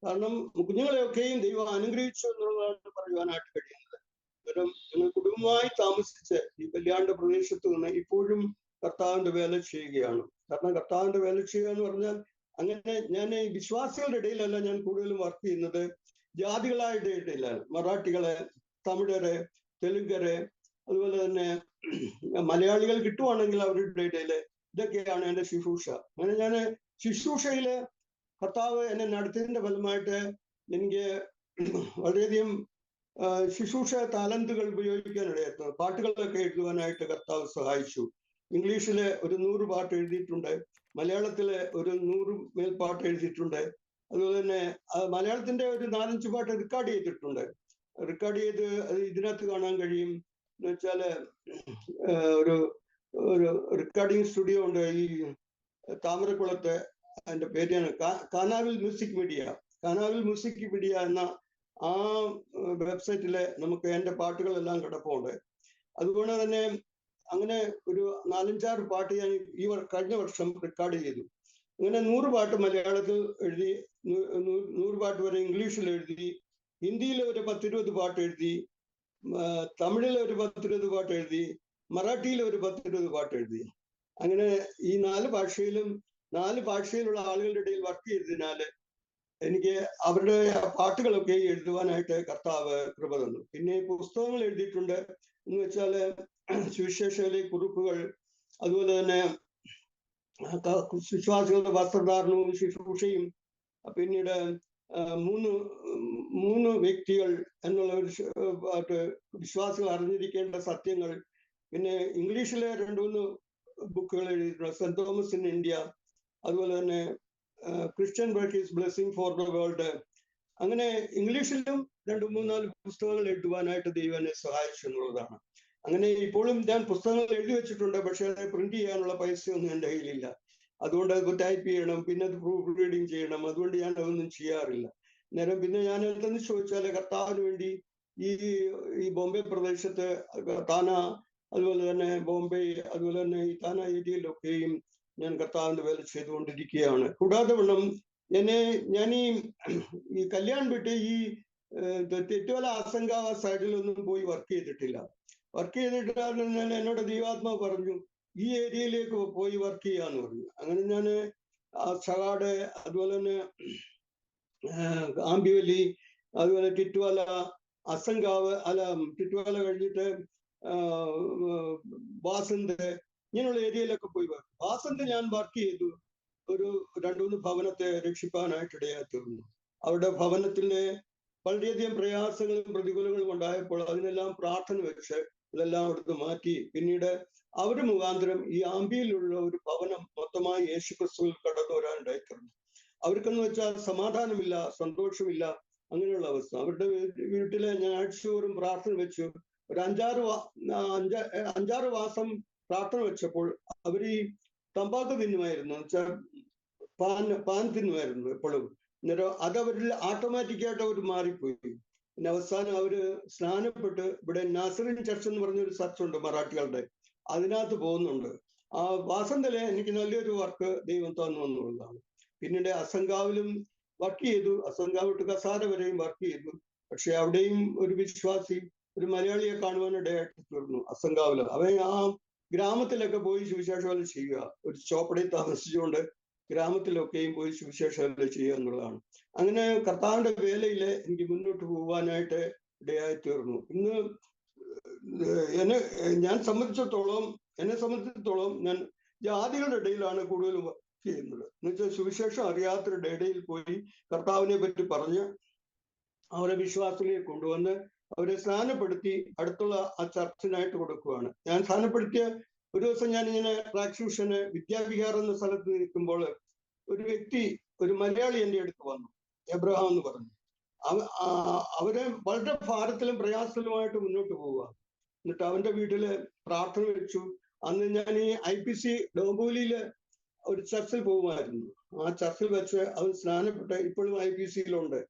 കാരണം കുഞ്ഞുങ്ങളെയൊക്കെയും ദൈവം അനുഗ്രഹിച്ചു എന്നുള്ളതാണ് പറയുവാനായിട്ട് കഴിയുന്നത്. കാരണം ഞങ്ങൾ കുടുംബമായി താമസിച്ച് ഈ കല്യാണ്ട പ്രദേശത്ത് നിന്ന് ഇപ്പോഴും കർത്താവിന്റെ വേല ചെയ്യുകയാണ്. കാരണം കർത്താവിന്റെ വേല ചെയ്യുക എന്ന് പറഞ്ഞാൽ അങ്ങനെ ഞാൻ ഈ വിശ്വാസികളുടെ ഇടയിലല്ല ഞാൻ കൂടുതലും വർക്ക് ചെയ്യുന്നത്, ജാതികളായിട്ട് ഇടയിലാണ്. മറാഠികളെ, തമിഴരെ, തെലുങ്കരെ, അതുപോലെ തന്നെ മലയാളികൾ കിട്ടുവാണെങ്കിൽ അവരുടെ ഇടയില് ഇതൊക്കെയാണ് എൻ്റെ ശുശ്രൂഷ. അങ്ങനെ ഞാൻ ശുശ്രൂഷയില് കർത്താവ് എന്നെ നടത്തിയതിന്റെ ഫലമായിട്ട് എനിക്ക് വളരെയധികം ശുശ്രൂഷ താലന്തുകൾ ഉപയോഗിക്കാൻ ഇടയായിരുന്നു. പാട്ടുകളൊക്കെ എഴുതുവാനായിട്ട് കർത്താവ് സഹായിച്ചു. ഇംഗ്ലീഷില് ഒരു 100 പാട്ട് എഴുതിയിട്ടുണ്ട്, മലയാളത്തില് ഒരു 100 മേൽപ്പാട്ട് എഴുതിയിട്ടുണ്ട്. അതുപോലെ തന്നെ മലയാളത്തിന്റെ ഒരു 4-5 പാട്ട് റെക്കോർഡ് ചെയ്തിട്ടുണ്ട്. റെക്കോർഡ് ചെയ്ത് അത് ഇതിനകത്ത് കാണാൻ കഴിയും. എന്ന് വെച്ചാല് ഒരു റെക്കോർഡിങ് സ്റ്റുഡിയോ ഉണ്ട് ഈ താമരക്കുളത്ത്. അതിന്റെ പേരാണ് കാനാവിൽ മ്യൂസിക് മീഡിയ എന്ന ആ വെബ്സൈറ്റില് നമുക്ക് എൻ്റെ പാട്ടുകളെല്ലാം കിടപ്പുണ്ട്. അതുകൊണ്ട് തന്നെ അങ്ങനെ ഒരു 4-5 പാട്ട് ഞാൻ കഴിഞ്ഞ വർഷം റെക്കോർഡ് ചെയ്തു. അങ്ങനെ 100 പാട്ട് മലയാളത്തിൽ എഴുതി, 100 പാട്ട് വരെ ഇംഗ്ലീഷിൽ എഴുതി, ഹിന്ദിയിൽ ഒരു 10-20 പാട്ട് എഴുതി, തമിഴിൽ ഒരു 10-20 പാട്ട് എഴുതി, മറാഠിയിൽ ഒരു 10-20 പാട്ട് എഴുതി. അങ്ങനെ ഈ 4 ഭാഷയിലുള്ള ആളുകളുടെ ഇടയിൽ വർക്ക് ചെയ്തതിനാല് എനിക്ക് അവരുടെ പാട്ടുകളൊക്കെ എഴുതുവാനായിട്ട് കർത്താവ് കൃപ തന്നു. പിന്നെ പുസ്തകങ്ങൾ എഴുതിയിട്ടുണ്ട്. എന്ന് വെച്ചാല് സുവിശേഷയിലെ കുറിപ്പുകൾ, അതുപോലെ തന്നെ വിശ്വാസികളുടെ വസ്ത്രധാരണവും ശുശ്രൂഷയും, പിന്നീട് മൂന്ന് വ്യക്തികൾ എന്നുള്ള ഒരു വിശ്വാസികൾ അറിഞ്ഞിരിക്കേണ്ട സത്യങ്ങൾ, പിന്നെ ഇംഗ്ലീഷിലെ 2-3 ബുക്കുകൾ എഴുതിയിട്ടുണ്ട്, സെന്റ് തോമസ് ഇൻ ഇന്ത്യ, അതുപോലെ തന്നെ Christian work is blessing for the world. അങ്ങനെ ഇംഗ്ലീഷിലും 2-3-4 പുസ്തകങ്ങൾ എഴുതുവാനായിട്ട് ദൈവം എന്നെ സഹായിച്ചു എന്നുള്ളതാണ്. അങ്ങനെ ഇപ്പോഴും ഞാൻ പുസ്തകങ്ങൾ എഴുതി വെച്ചിട്ടുണ്ട്, പക്ഷെ അത് പ്രിന്റ് ചെയ്യാനുള്ള പൈസയൊന്നും എൻ്റെ കയ്യിലില്ല. അതുകൊണ്ട് അത് ടൈപ്പ് ചെയ്യണം, പിന്നെ അത് പ്രൂഫ് റീഡിങ് ചെയ്യണം. അതുകൊണ്ട് ഞാൻ അതൊന്നും ചെയ്യാറില്ല. നേരം പിന്നെ ഞാൻ എന്തെന്ന് ചോദിച്ചാൽ കർത്താവിന് വേണ്ടി ഈ ബോംബെ പ്രദേശത്ത് താന, അതുപോലെ തന്നെ ബോംബെ, അതുപോലെ തന്നെ ഈ താന ഏരിയയിലൊക്കെയും ഞാൻ കർത്താവിന്റെ വേല ചെയ്തുകൊണ്ടിരിക്കുകയാണ്. കൂടാതെ വണ്ണം ഞാൻ ഈ കല്യാൺ വിട്ട് ഈ തെറ്റുവല ആസങ്കാവ സൈഡിലൊന്നും പോയി വർക്ക് ചെയ്തിട്ടില്ല. വർക്ക് ചെയ്തിട്ടാണ് എന്നോട് ദൈവാത്മാവ് പറഞ്ഞു ഈ ഏരിയയിലേക്ക് പോയി വർക്ക് ചെയ്യാന്ന് പറഞ്ഞു. അങ്ങനെ ഞാൻ സഗാട്, അതുപോലെ തന്നെ ആംബിവലി, അതുപോലെ ടിറ്റുവല, അസങ്കാവ് അല്ല ടിറ്റുവാല കഴിഞ്ഞിട്ട് വാസന്ത് ഇങ്ങനെയുള്ള ഏരിയയിലൊക്കെ പോയി വർക്ക്. വാസന്ത് ഞാൻ വർക്ക് ചെയ്തു. ഒരു 2-3 ഭവനത്തെ രക്ഷിപ്പാനായിട്ട് ഇടയായി തീർന്നു. അവരുടെ ഭവനത്തിന്റെ വളരെയധികം പ്രയാസങ്ങളും പ്രതികൂലങ്ങളും ഉണ്ടായപ്പോൾ അതിനെല്ലാം പ്രാർത്ഥന വെച്ച് ഇതെല്ലാം അവിടുന്ന് മാറ്റി പിന്നീട് അവര് മുഖാന്തരം ഈ ആംബിയിലുള്ള ഒരു ഭവനം മൊത്തമായി യേശുക്രിസ്തുവിൽ കടന്നു വരാനുണ്ടായി തീർന്നു. അവർക്കെന്ന് വെച്ചാൽ സമാധാനമില്ല, സന്തോഷമില്ല, അങ്ങനെയുള്ള അവസ്ഥ. അവരുടെ വീട്ടിലെ ഞാൻ ആഴ്ചതോറും പ്രാർത്ഥന വെച്ചു. ഒരു 5-6 മാസം പ്രാർത്ഥന വെച്ചപ്പോൾ അവർ ഈ തമ്പാക്ക് തിന്നുമായിരുന്നു, വെച്ചാൽ പാൻ തിന്നുമായിരുന്നു എപ്പോഴും. അന്നേരം അതവരിൽ ഓട്ടോമാറ്റിക്കായിട്ട് അവർ മാറിപ്പോയി. പിന്നെ അവസാനം അവര് സ്നാനപ്പെട്ട് ഇവിടെ നാസറിൻ ചർച്ച് എന്ന് പറഞ്ഞൊരു ചർച്ചുണ്ട് മറാഠികളുടെ, അതിനകത്ത് പോകുന്നുണ്ട്. ആ വാസന്തലെ എനിക്ക് നല്ലൊരു വർക്ക് ദൈവം തന്നു എന്നുള്ളതാണ്. പിന്നീട് അസങ്കാവിലും വർക്ക് ചെയ്തു. അസങ്കാവ് തൊട്ട് കസാര വരെയും വർക്ക് ചെയ്തു. പക്ഷെ അവിടെയും ഒരു വിശ്വാസി, ഒരു മലയാളിയെ കാണുവാനിടയായിട്ട് തീർന്നു അസങ്കാവില്. അവൻ ആ ഗ്രാമത്തിലൊക്കെ പോയി സുവിശേഷ വേല ചെയ്യുക. ഒരു ചോപ്പടയിൽ താമസിച്ചുകൊണ്ട് ഗ്രാമത്തിലൊക്കെയും പോയി സുവിശേഷ വേല ചെയ്യുക എന്നുള്ളതാണ്. അങ്ങനെ കർത്താവിന്റെ വേലയില് എനിക്ക് മുന്നോട്ട് പോകാനായിട്ട് ഇടയായി തീർന്നു. ഇന്ന് എന്നെ സംബന്ധിച്ചിടത്തോളം ഞാൻ ജാതികളുടെ ഇടയിലാണ് കൂടുതൽ ചെയ്യുന്നത്. എന്നുവെച്ചാൽ സുവിശേഷം അറിയാത്തവരുടെ ഇടയിൽ പോയി കർത്താവിനെ പറ്റി പറഞ്ഞ് അവരെ വിശ്വാസത്തിലേക്ക് കൊണ്ടുവന്ന് അവരെ സ്നാനപ്പെടുത്തി അടുത്തുള്ള ആ ചർച്ചിനായിട്ട് കൊടുക്കുകയാണ്. ഞാൻ സ്നാനപ്പെടുത്തിയ ഒരു ദിവസം ഞാനിങ്ങനെ ട്രാക്സൂഷന് വിദ്യാവിഹാർ എന്ന സ്ഥലത്ത് നിൽക്കുമ്പോൾ ഒരു വ്യക്തി, ഒരു മലയാളി എൻ്റെ അടുത്ത് വന്നു, എബ്രഹാം എന്ന് പറഞ്ഞു. അവരെ വളരെ ഭാരത്തിലും പ്രയാസത്തിലുമായിട്ട് മുന്നോട്ട് പോവുക. എന്നിട്ട് അവന്റെ വീട്ടില് പ്രാർത്ഥന വെച്ചു. അന്ന് ഞാൻ ഈ IPC ഡോംബോലിയില് ഒരു ചർച്ചിൽ പോകുമായിരുന്നു. ആ ചർച്ചിൽ വെച്ച് അവൻ സ്നാനപ്പെട്ട് ഇപ്പോഴും IPCയിലുണ്ട്.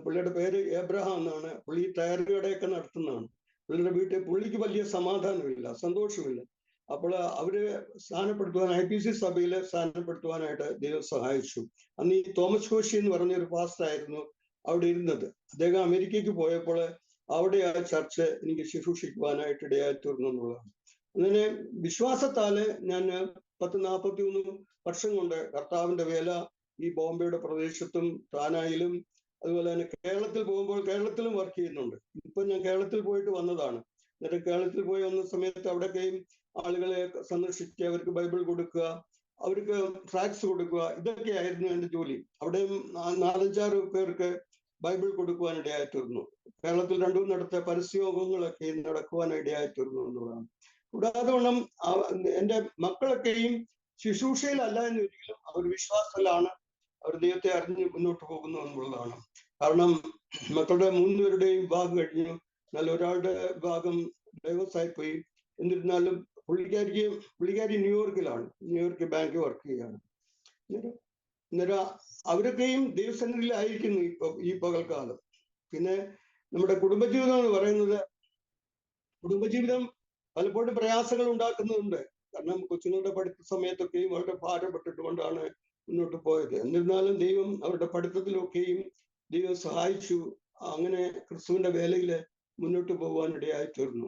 പുള്ളിയുടെ പേര് എബ്രഹാം എന്നാണ്. പുള്ളി ടയർ കടയൊക്കെ നടത്തുന്നതാണ്. പുള്ളിയുടെ വീട്ടിൽ പുള്ളിക്ക് വലിയ സമാധാനമില്ല, സന്തോഷമില്ല. അപ്പോൾ അവര് സ്ഥാനപ്പെടുത്തുവാൻ IPC സഭയിൽ സ്ഥാനപ്പെടുത്തുവാനായിട്ട് ദൈവം സഹായിച്ചു. അന്ന് ഈ തോമസ് കോശി എന്ന് പറഞ്ഞൊരു പാസ്റ്റർ ആയിരുന്നു അവിടെ ഇരുന്നത്. അദ്ദേഹം അമേരിക്കയ്ക്ക് പോയപ്പോൾ അവിടെ ആ ചർച്ച് എനിക്ക് ശുശ്രൂഷിക്കുവാനായിട്ട് ഇടയായി തീർന്നു എന്നുള്ളതാണ്. അങ്ങനെ വിശ്വാസത്താല് ഞാൻ 40-41 വർഷം കൊണ്ട് കർത്താവിന്റെ വേല ഈ ബോംബെയുടെ പ്രദേശത്തും താനായിലും അതുപോലെ തന്നെ കേരളത്തിൽ പോകുമ്പോൾ കേരളത്തിലും വർക്ക് ചെയ്യുന്നുണ്ട്. ഇപ്പൊ ഞാൻ കേരളത്തിൽ പോയിട്ട് വന്നതാണ്. എന്നിട്ട് കേരളത്തിൽ പോയി വന്ന സമയത്ത് അവിടെയൊക്കെയും ആളുകളെ സന്ദർശിക്കുക, അവർക്ക് ബൈബിൾ കൊടുക്കുക, അവർക്ക് ട്രാക്സ് കൊടുക്കുക, ഇതൊക്കെയായിരുന്നു എൻ്റെ ജോലി. അവിടെയും 4-5 പേർക്ക് ബൈബിൾ കൊടുക്കുവാനിടയായി തീർന്നു. കേരളത്തിൽ 2-3 പരസ്യയോഗങ്ങളൊക്കെ നടക്കുവാനിടയായി തീർന്നു എന്നുള്ളതാണ്. കൂടാതെ വണ്ണം എൻ്റെ മക്കളൊക്കെയും ശുശ്രൂഷയിലല്ല എന്നൊരിക്കലും അവർ വിശ്വാസത്തിലാണ്, അവർ ദൈവത്തെ അറിഞ്ഞ് മുന്നോട്ട് പോകുന്നു എന്നുള്ളതാണ്. കാരണം മക്കളുടെ 3 പേരുടെയും വിവാഹം കഴിഞ്ഞു. എന്നാൽ ഒരാളുടെ വിവാഹം ഡൈവേഴ്സ് ആയിപ്പോയി. എന്നിരുന്നാലും പുള്ളിക്കാരി ന്യൂയോർക്കിലാണ്, ന്യൂയോർക്ക് ബാങ്ക് വർക്ക് ചെയ്യുകയാണ്. അന്നേരം അവരൊക്കെയും ദൈവസന്നിധിയിലായിരിക്കുന്നു ഈ പകൽക്കാലം. പിന്നെ നമ്മുടെ കുടുംബജീവിതം എന്ന് പറയുന്നത്, കുടുംബജീവിതം പലപ്പോഴും പ്രയാസങ്ങൾ ഉണ്ടാക്കുന്നുണ്ട്. കാരണം കൊച്ചുങ്ങളുടെ പഠിത്ത സമയത്തൊക്കെയും വളരെ ഭാരപ്പെട്ടിട്ടുകൊണ്ടാണ് മുന്നോട്ട് പോയത്. എന്നിരുന്നാലും ദൈവം അവരുടെ പഠിത്തത്തിലൊക്കെയും ദൈവം സഹായിച്ചു. അങ്ങനെ ക്രിസ്തുവിന്റെ വേലയില് മുന്നോട്ട് പോകാനിടയായി തീർന്നു.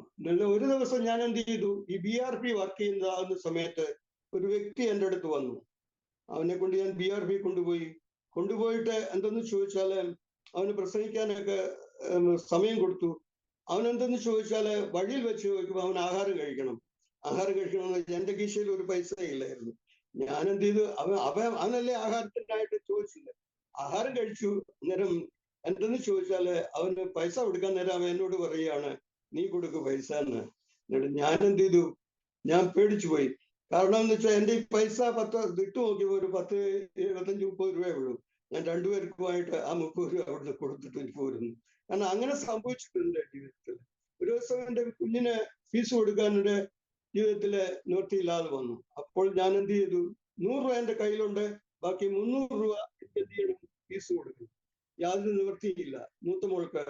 ഒരു ദിവസം ഞാൻ എന്ത് ചെയ്തു, ഈ BRP വർക്ക് ചെയ്യുന്ന സമയത്ത് ഒരു വ്യക്തി എൻ്റെ അടുത്ത് വന്നു. അവനെ കൊണ്ട് ഞാൻ BRP കൊണ്ടുപോയിട്ട് എന്തെന്ന് ചോദിച്ചാല് അവന് പ്രസംഗിക്കാനൊക്കെ സമയം കൊടുത്തു. അവൻ എന്തെന്ന് ചോദിച്ചാല് വഴിയിൽ വെച്ച് ചോദിക്കുമ്പോൾ അവൻ ആഹാരം കഴിക്കണമെന്ന്. എൻ്റെ കീശയിൽ ഒരു പൈസ ഇല്ലായിരുന്നു. ഞാൻ എന്ത് ചെയ്തു, അവനല്ലേ ആഹാരത്തിനായിട്ട് ചോദിച്ചില്ല, ആഹാരം കഴിച്ചു. അന്നേരം എന്തെന്ന് ചോദിച്ചാല് അവന് പൈസ കൊടുക്കാൻ നേരം അവൻ എന്നോട് പറയുകയാണ്, നീ കൊടുക്ക് പൈസ എന്ന്. എന്നിട്ട് ഞാൻ എന്ത് ചെയ്തു, ഞാൻ പേടിച്ചു പോയി. കാരണം എന്ന് വെച്ചാൽ എൻ്റെ ഈ പൈസ ഇട്ട് നോക്കിയപ്പോൾ ഒരു 10-25-30 രൂപയേ ഉള്ളൂ. ഞാൻ 2 പേർക്കുമായിട്ട് ആ 30 രൂപ അവിടുന്ന് കൊടുത്തിട്ട് എനിക്ക് പോരുന്നു. കാരണം അങ്ങനെ സംഭവിച്ചിട്ടുണ്ട് ജീവിതത്തിൽ. ഒരു ദിവസം എൻ്റെ കുഞ്ഞിന് ഫീസ് കൊടുക്കാൻ എൻ്റെ ജീവിതത്തില് നിവൃത്തിയില്ലാതെ വന്നു. അപ്പോൾ ഞാൻ എന്ത് ചെയ്തു, 100 രൂപ എൻ്റെ കയ്യിലുണ്ട്, ബാക്കി 300 രൂപ എനിക്ക് എന്ത് ചെയ്യണം, ഫീസ് കൊടുക്കും. യാതൊരു നിവൃത്തിയില്ല മൂത്ത മോൾക്ക്.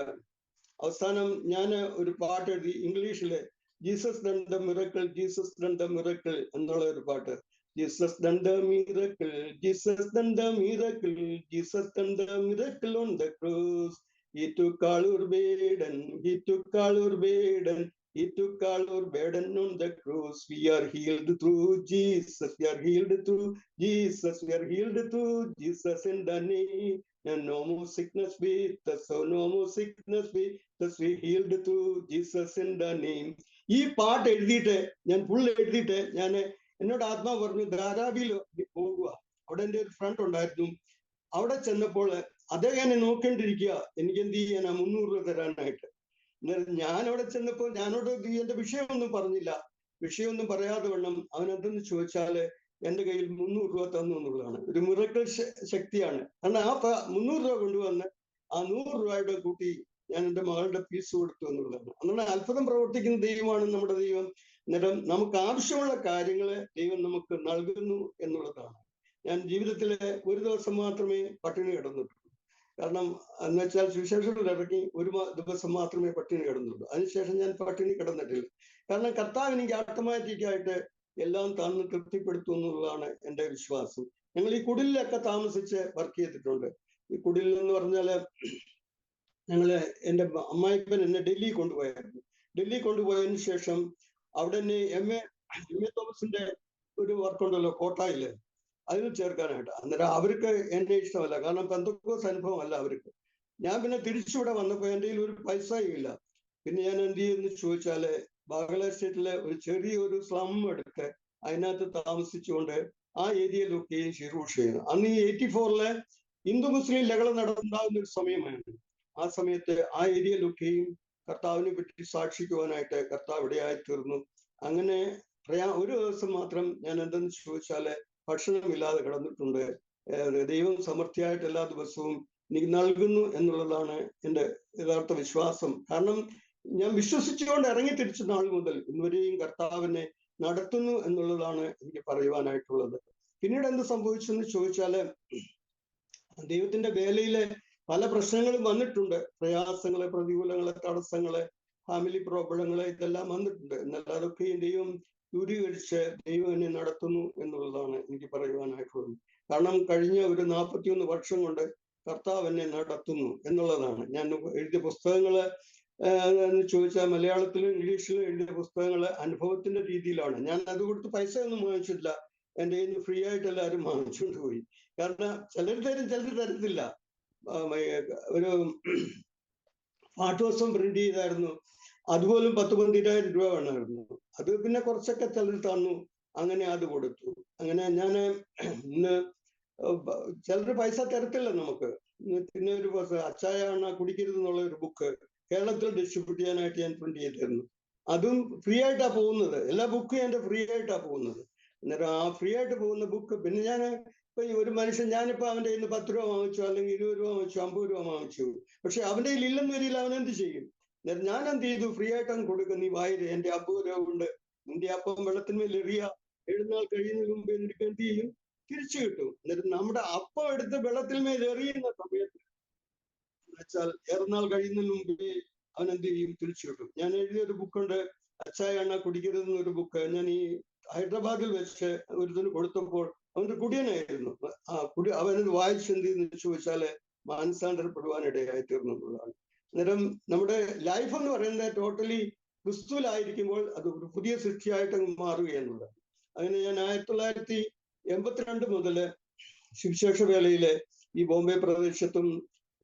അവസാനം ഞാൻ ഒരു പാട്ട് എഴുതി ഇംഗ്ലീഷില്, Jesus done the miracle, Jesus done the miracle എന്നുള്ള ഒരു പാട്ട്. Jesus done the miracle, Jesus done the miracle, Jesus done the miracle on the cross. He took all our burden, he took all our burden, He took all our burden on the cross. We are healed through Jesus. We are healed through Jesus. We are healed through Jesus in the name. And no more sickness with us. So no more sickness with us. We healed through Jesus in the name. ഈ പാട്ട് എഴുതിയിട്ട് ഞാൻ ഫുൾ എഴുതിയിട്ട് ഞാൻ എന്നോട് ആത്മാവ് പറഞ്ഞു ധാരാവിയിൽ പോകുക. അവിടെ എൻ്റെ ഒരു ഫ്രണ്ട് ഉണ്ടായിരുന്നു. അവിടെ ചെന്നപ്പോൾ അദ്ദേഹം എന്നെ നോക്കേണ്ടിരിക്കുക എനിക്ക് എന്ത് ചെയ്യാനാ 300 രൂപ തരാനായിട്ട്. ഞാൻ അവിടെ ചെന്നപ്പോൾ ഞാനോട് എന്റെ വിഷയമൊന്നും പറഞ്ഞില്ല. വിഷയമൊന്നും പറയാതെ വണ്ണം അവൻ എന്തെന്ന് ചോദിച്ചാല് എന്റെ കയ്യിൽ 300 രൂപ തന്നു എന്നുള്ളതാണ്. ഒരു മിറക്കിൾ ശക്തിയാണ്. കാരണം ആ 300 രൂപ കൊണ്ടുവന്ന് ആ 100 രൂപയുടെ കൂട്ടി ഞാൻ എൻ്റെ മകളുടെ ഫീസ് കൊടുത്തു എന്നുള്ളതാണ്. അങ്ങനെ അത്ഭുതം പ്രവർത്തിക്കുന്ന ദൈവമാണ് നമ്മുടെ ദൈവം. അന്നേരം നമുക്ക് ആവശ്യമുള്ള കാര്യങ്ങള് ദൈവം നമുക്ക് നൽകുന്നു എന്നുള്ളതാണ്. ഞാൻ ജീവിതത്തില് ഒരു ദിവസം മാത്രമേ പട്ടിണി കിടന്നിട്ടുള്ളൂ. കാരണം എന്ന് വെച്ചാൽ സുവിശേഷത്തിൽ ഇറങ്ങി ഒരു ദിവസം മാത്രമേ പട്ടിണി കിടന്നുള്ളൂ. അതിനുശേഷം ഞാൻ പട്ടിണി കിടന്നിട്ടില്ല. കാരണം കർത്താവ് എനിക്ക് ഓട്ടോമാറ്റിക്കായിട്ട് എല്ലാം തന്ന് തൃപ്തിപ്പെടുത്തും എന്നുള്ളതാണ് എൻ്റെ വിശ്വാസം. ഞങ്ങൾ ഈ കുടിലൊക്കെ താമസിച്ച് വർക്ക് ചെയ്തിട്ടുണ്ട്. ഈ കുടിൽ എന്ന് പറഞ്ഞാല് ഞങ്ങള് എൻ്റെ അമ്മായിപ്പൻ എന്നെ ഡൽഹി കൊണ്ടുപോയായിരുന്നു. ഡൽഹി കൊണ്ടുപോയതിനു ശേഷം അവിടെ തന്നെ എം എ തോമസിന്റെ ഒരു വർക്കുണ്ടല്ലോ കോട്ടായില്, അതിൽ ചേർക്കാനായിട്ട്. അന്നേരം അവർക്ക് എന്നെ ഇഷ്ടമല്ല, കാരണം പെന്തക്കോസ് അനുഭവം അല്ല അവർക്ക്. ഞാൻ പിന്നെ തിരിച്ചിവിടെ വന്നപ്പോൾ എൻ്റെ കയ്യിൽ ഒരു പൈസയും ഇല്ല. പിന്നെ ഞാൻ എന്ത് ചെയ്യുമെന്ന് ചോദിച്ചാല് ബാഗല എസ്റ്റേറ്റിലെ ഒരു ചെറിയൊരു സ്ലം എടുത്ത് അതിനകത്ത് താമസിച്ചുകൊണ്ട് ആ ഏരിയയിലൊക്കെ ശുശ്രൂഷ ചെയ്യുന്നു. അന്ന് ഈ 84-ലെ ഹിന്ദു മുസ്ലിം ലഹള നടന്നുണ്ടാകുന്ന ഒരു സമയമായിരുന്നു. ആ സമയത്ത് ആ ഏരിയയിലൊക്കെയും കർത്താവിനെ പറ്റി സാക്ഷിക്കുവാനായിട്ട് കർത്താവ് ഇടയായി തീർന്നു. അങ്ങനെ ഒരു ദിവസം മാത്രം ഞാൻ എന്തെന്ന് ചോദിച്ചാല് ഭക്ഷണമില്ലാതെ കിടന്നിട്ടുണ്ട്. ദൈവം സമൃദ്ധിയായിട്ട് എല്ലാ ദിവസവും എനിക്ക് നൽകുന്നു എന്നുള്ളതാണ് എൻ്റെ യഥാർത്ഥ വിശ്വാസം. കാരണം ഞാൻ വിശ്വസിച്ചുകൊണ്ട് ഇറങ്ങി തിരിച്ച നാൾ മുതൽ ഇന്നുവരെയും കർത്താവിനെ നടത്തുന്നു എന്നുള്ളതാണ് എനിക്ക് പറയുവാനായിട്ടുള്ളത്. പിന്നീട് എന്ത് സംഭവിച്ചെന്ന് ചോദിച്ചാല് ദൈവത്തിന്റെ വേലയിലെ പല പ്രശ്നങ്ങളും വന്നിട്ടുണ്ട്. പ്രയാസങ്ങള്, പ്രതികൂലങ്ങള്, തടസ്സങ്ങള്, ഫാമിലി പ്രോബ്ലങ്ങള്, ഇതെല്ലാം വന്നിട്ടുണ്ട്. എന്നാൽ അതൊക്കെയും ദൈവം ദൂരീകരിച്ച് ദൈവം എന്നെ നടത്തുന്നു എന്നുള്ളതാണ് എനിക്ക് പറയുവാനായിട്ടുള്ളത്. കാരണം കഴിഞ്ഞ ഒരു 41 വർഷം കൊണ്ട് കർത്താവ് എന്നെ നടത്തുന്നു എന്നുള്ളതാണ്. ഞാൻ എഴുതിയ പുസ്തകങ്ങള് എന്ന് ചോദിച്ചാൽ മലയാളത്തിലും ഇംഗ്ലീഷിലും എഴുതിയ പുസ്തകങ്ങള് അനുഭവത്തിന്റെ രീതിയിലാണ്. ഞാൻ അത് കൊടുത്ത് പൈസ ഒന്നും വാങ്ങിച്ചിട്ടില്ല. എൻ്റെ കയ്യിൽ നിന്ന് ഫ്രീ ആയിട്ട് എല്ലാവരും വാങ്ങിച്ചുകൊണ്ട് പോയി. കാരണം ചിലർ തരും, ചിലർ തരത്തില്ല. ഒരു പാഠ്യപുസ്തകം പ്രിന്റ് ചെയ്തായിരുന്നു, അതുപോലും 10-12,000 രൂപ വേണമായിരുന്നു. അത് പിന്നെ കുറച്ചൊക്കെ ചിലർ തന്നു, അങ്ങനെ അത് കൊടുത്തു. അങ്ങനെ ഞാൻ ഇന്ന് ചിലർ പൈസ തരത്തില്ല നമുക്ക്. പിന്നെ ഒരു അച്ചായ എണ്ണ കുടിക്കരുത് എന്നുള്ള ഒരു ബുക്ക് കേരളത്തിൽ ഡിസ്ട്രിബ്യൂട്ട് ചെയ്യാനായിട്ട് ഞാൻ പ്രിന്റ് ചെയ്തിരുന്നു. അതും ഫ്രീ ആയിട്ടാ പോകുന്നത്. എല്ലാ ബുക്കും എൻ്റെ ഫ്രീ ആയിട്ടാ പോകുന്നത്. അന്നേരം ആ ഫ്രീ ആയിട്ട് പോകുന്ന ബുക്ക് പിന്നെ ഞാൻ ഇപ്പൊ ഒരു മനുഷ്യൻ, ഞാനിപ്പോ അവന്റെ കയ്യിൽ നിന്ന് 10 രൂപ വാങ്ങിച്ചു, അല്ലെങ്കിൽ 20 രൂപ വാങ്ങിച്ചു, 50 രൂപ വാങ്ങിച്ചു, പക്ഷെ അവന്റെ കയ്യിൽ ഇല്ലെന്ന് വരില്ല, അവൻ എന്ത് ചെയ്യും? ഞാൻ എന്ത് ചെയ്തു? ഫ്രീ ആയിട്ട് അങ്ങ് കൊടുക്കും. നീ വായിര്, എന്റെ 50 രൂപ കൊണ്ട് നിന്റെ അപ്പം വെള്ളത്തിന്മേൽ എറിയ, 7 നാൾ കഴിയുന്നതിന് മുമ്പ് നിനക്ക് എന്ത് ചെയ്യും? തിരിച്ചു കിട്ടും. എന്നിട്ട് നമ്മുടെ അപ്പം എടുത്ത് വെള്ളത്തിന്മേൽ എറിയുന്ന സമയത്ത് വെച്ചാൽ 7 നാൾ കഴിയുന്നതിന് മുമ്പേ അവൻ എന്ത് ചെയ്യും? തിരിച്ചു കിട്ടും. ഞാൻ എഴുതിയൊരു ബുക്കുണ്ട്, അച്ചായ എണ്ണ കുടിക്കരുതെന്നൊരു ബുക്ക്. ഞാൻ ഈ ഹൈദരാബാദിൽ വെച്ച് ഒരുതിന് കൊടുത്തപ്പോൾ അവന്റെ കുടിയനായിരുന്നു. അവനത് വായിച്ചെന്ത് എന്ന് ചോദിച്ചാല് മാനസാന്തരപ്പെടുവാനിടയായി തീർന്നുള്ളതാണ്. അന്നേരം നമ്മുടെ ലൈഫ് എന്ന് പറയുന്നത് ടോട്ടലി ക്രിസ്തുവിലായിരിക്കുമ്പോൾ അത് ഒരു പുതിയ സൃഷ്ടിയായിട്ട് അങ്ങ് മാറുകയെന്നുള്ളത്. അങ്ങനെ ഞാൻ 1982 മുതല് സുവിശേഷ വേളയിലെ ഈ ബോംബെ പ്രദേശത്തും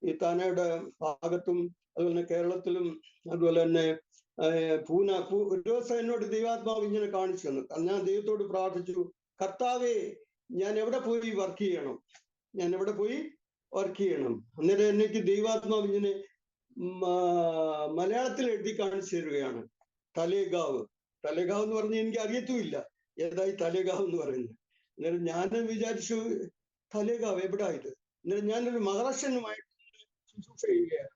ഈ താനയുടെ ഭാഗത്തും അതുപോലെ കേരളത്തിലും അതുപോലെ തന്നെ ഒരു ദിവസം എന്നോട് ദൈവാത്മാവ് ഇങ്ങനെ കാണിച്ചു തന്നു. ഞാൻ ദൈവത്തോട് പ്രാർത്ഥിച്ചു, കർത്താവേ ഞാൻ എവിടെ പോയി വർക്ക് ചെയ്യണം? ഞാൻ എവിടെ പോയി വർക്ക് ചെയ്യണം? അന്നേരം എനിക്ക് ദൈവാത്മാവ് ഇങ്ങനെ മലയാളത്തിൽ എഴുതി കാണിച്ചു തരികയാണ്. തലേഗാവ്. തലേഗാവ് എന്ന് പറഞ്ഞാൽ എനിക്ക് അറിയത്തുമില്ല ഏതായി തലേഗാവ് എന്ന് പറയുന്നത്. അന്നേരം ഞാൻ വിചാരിച്ചു തലേഗാവ് എവിടാ ഇത്? അന്നേരം ഞാനൊരു മഹാരാഷ്ട്രനുമായിട്ട് ശുശ്രൂഷ ചെയ്യുകയാണ്.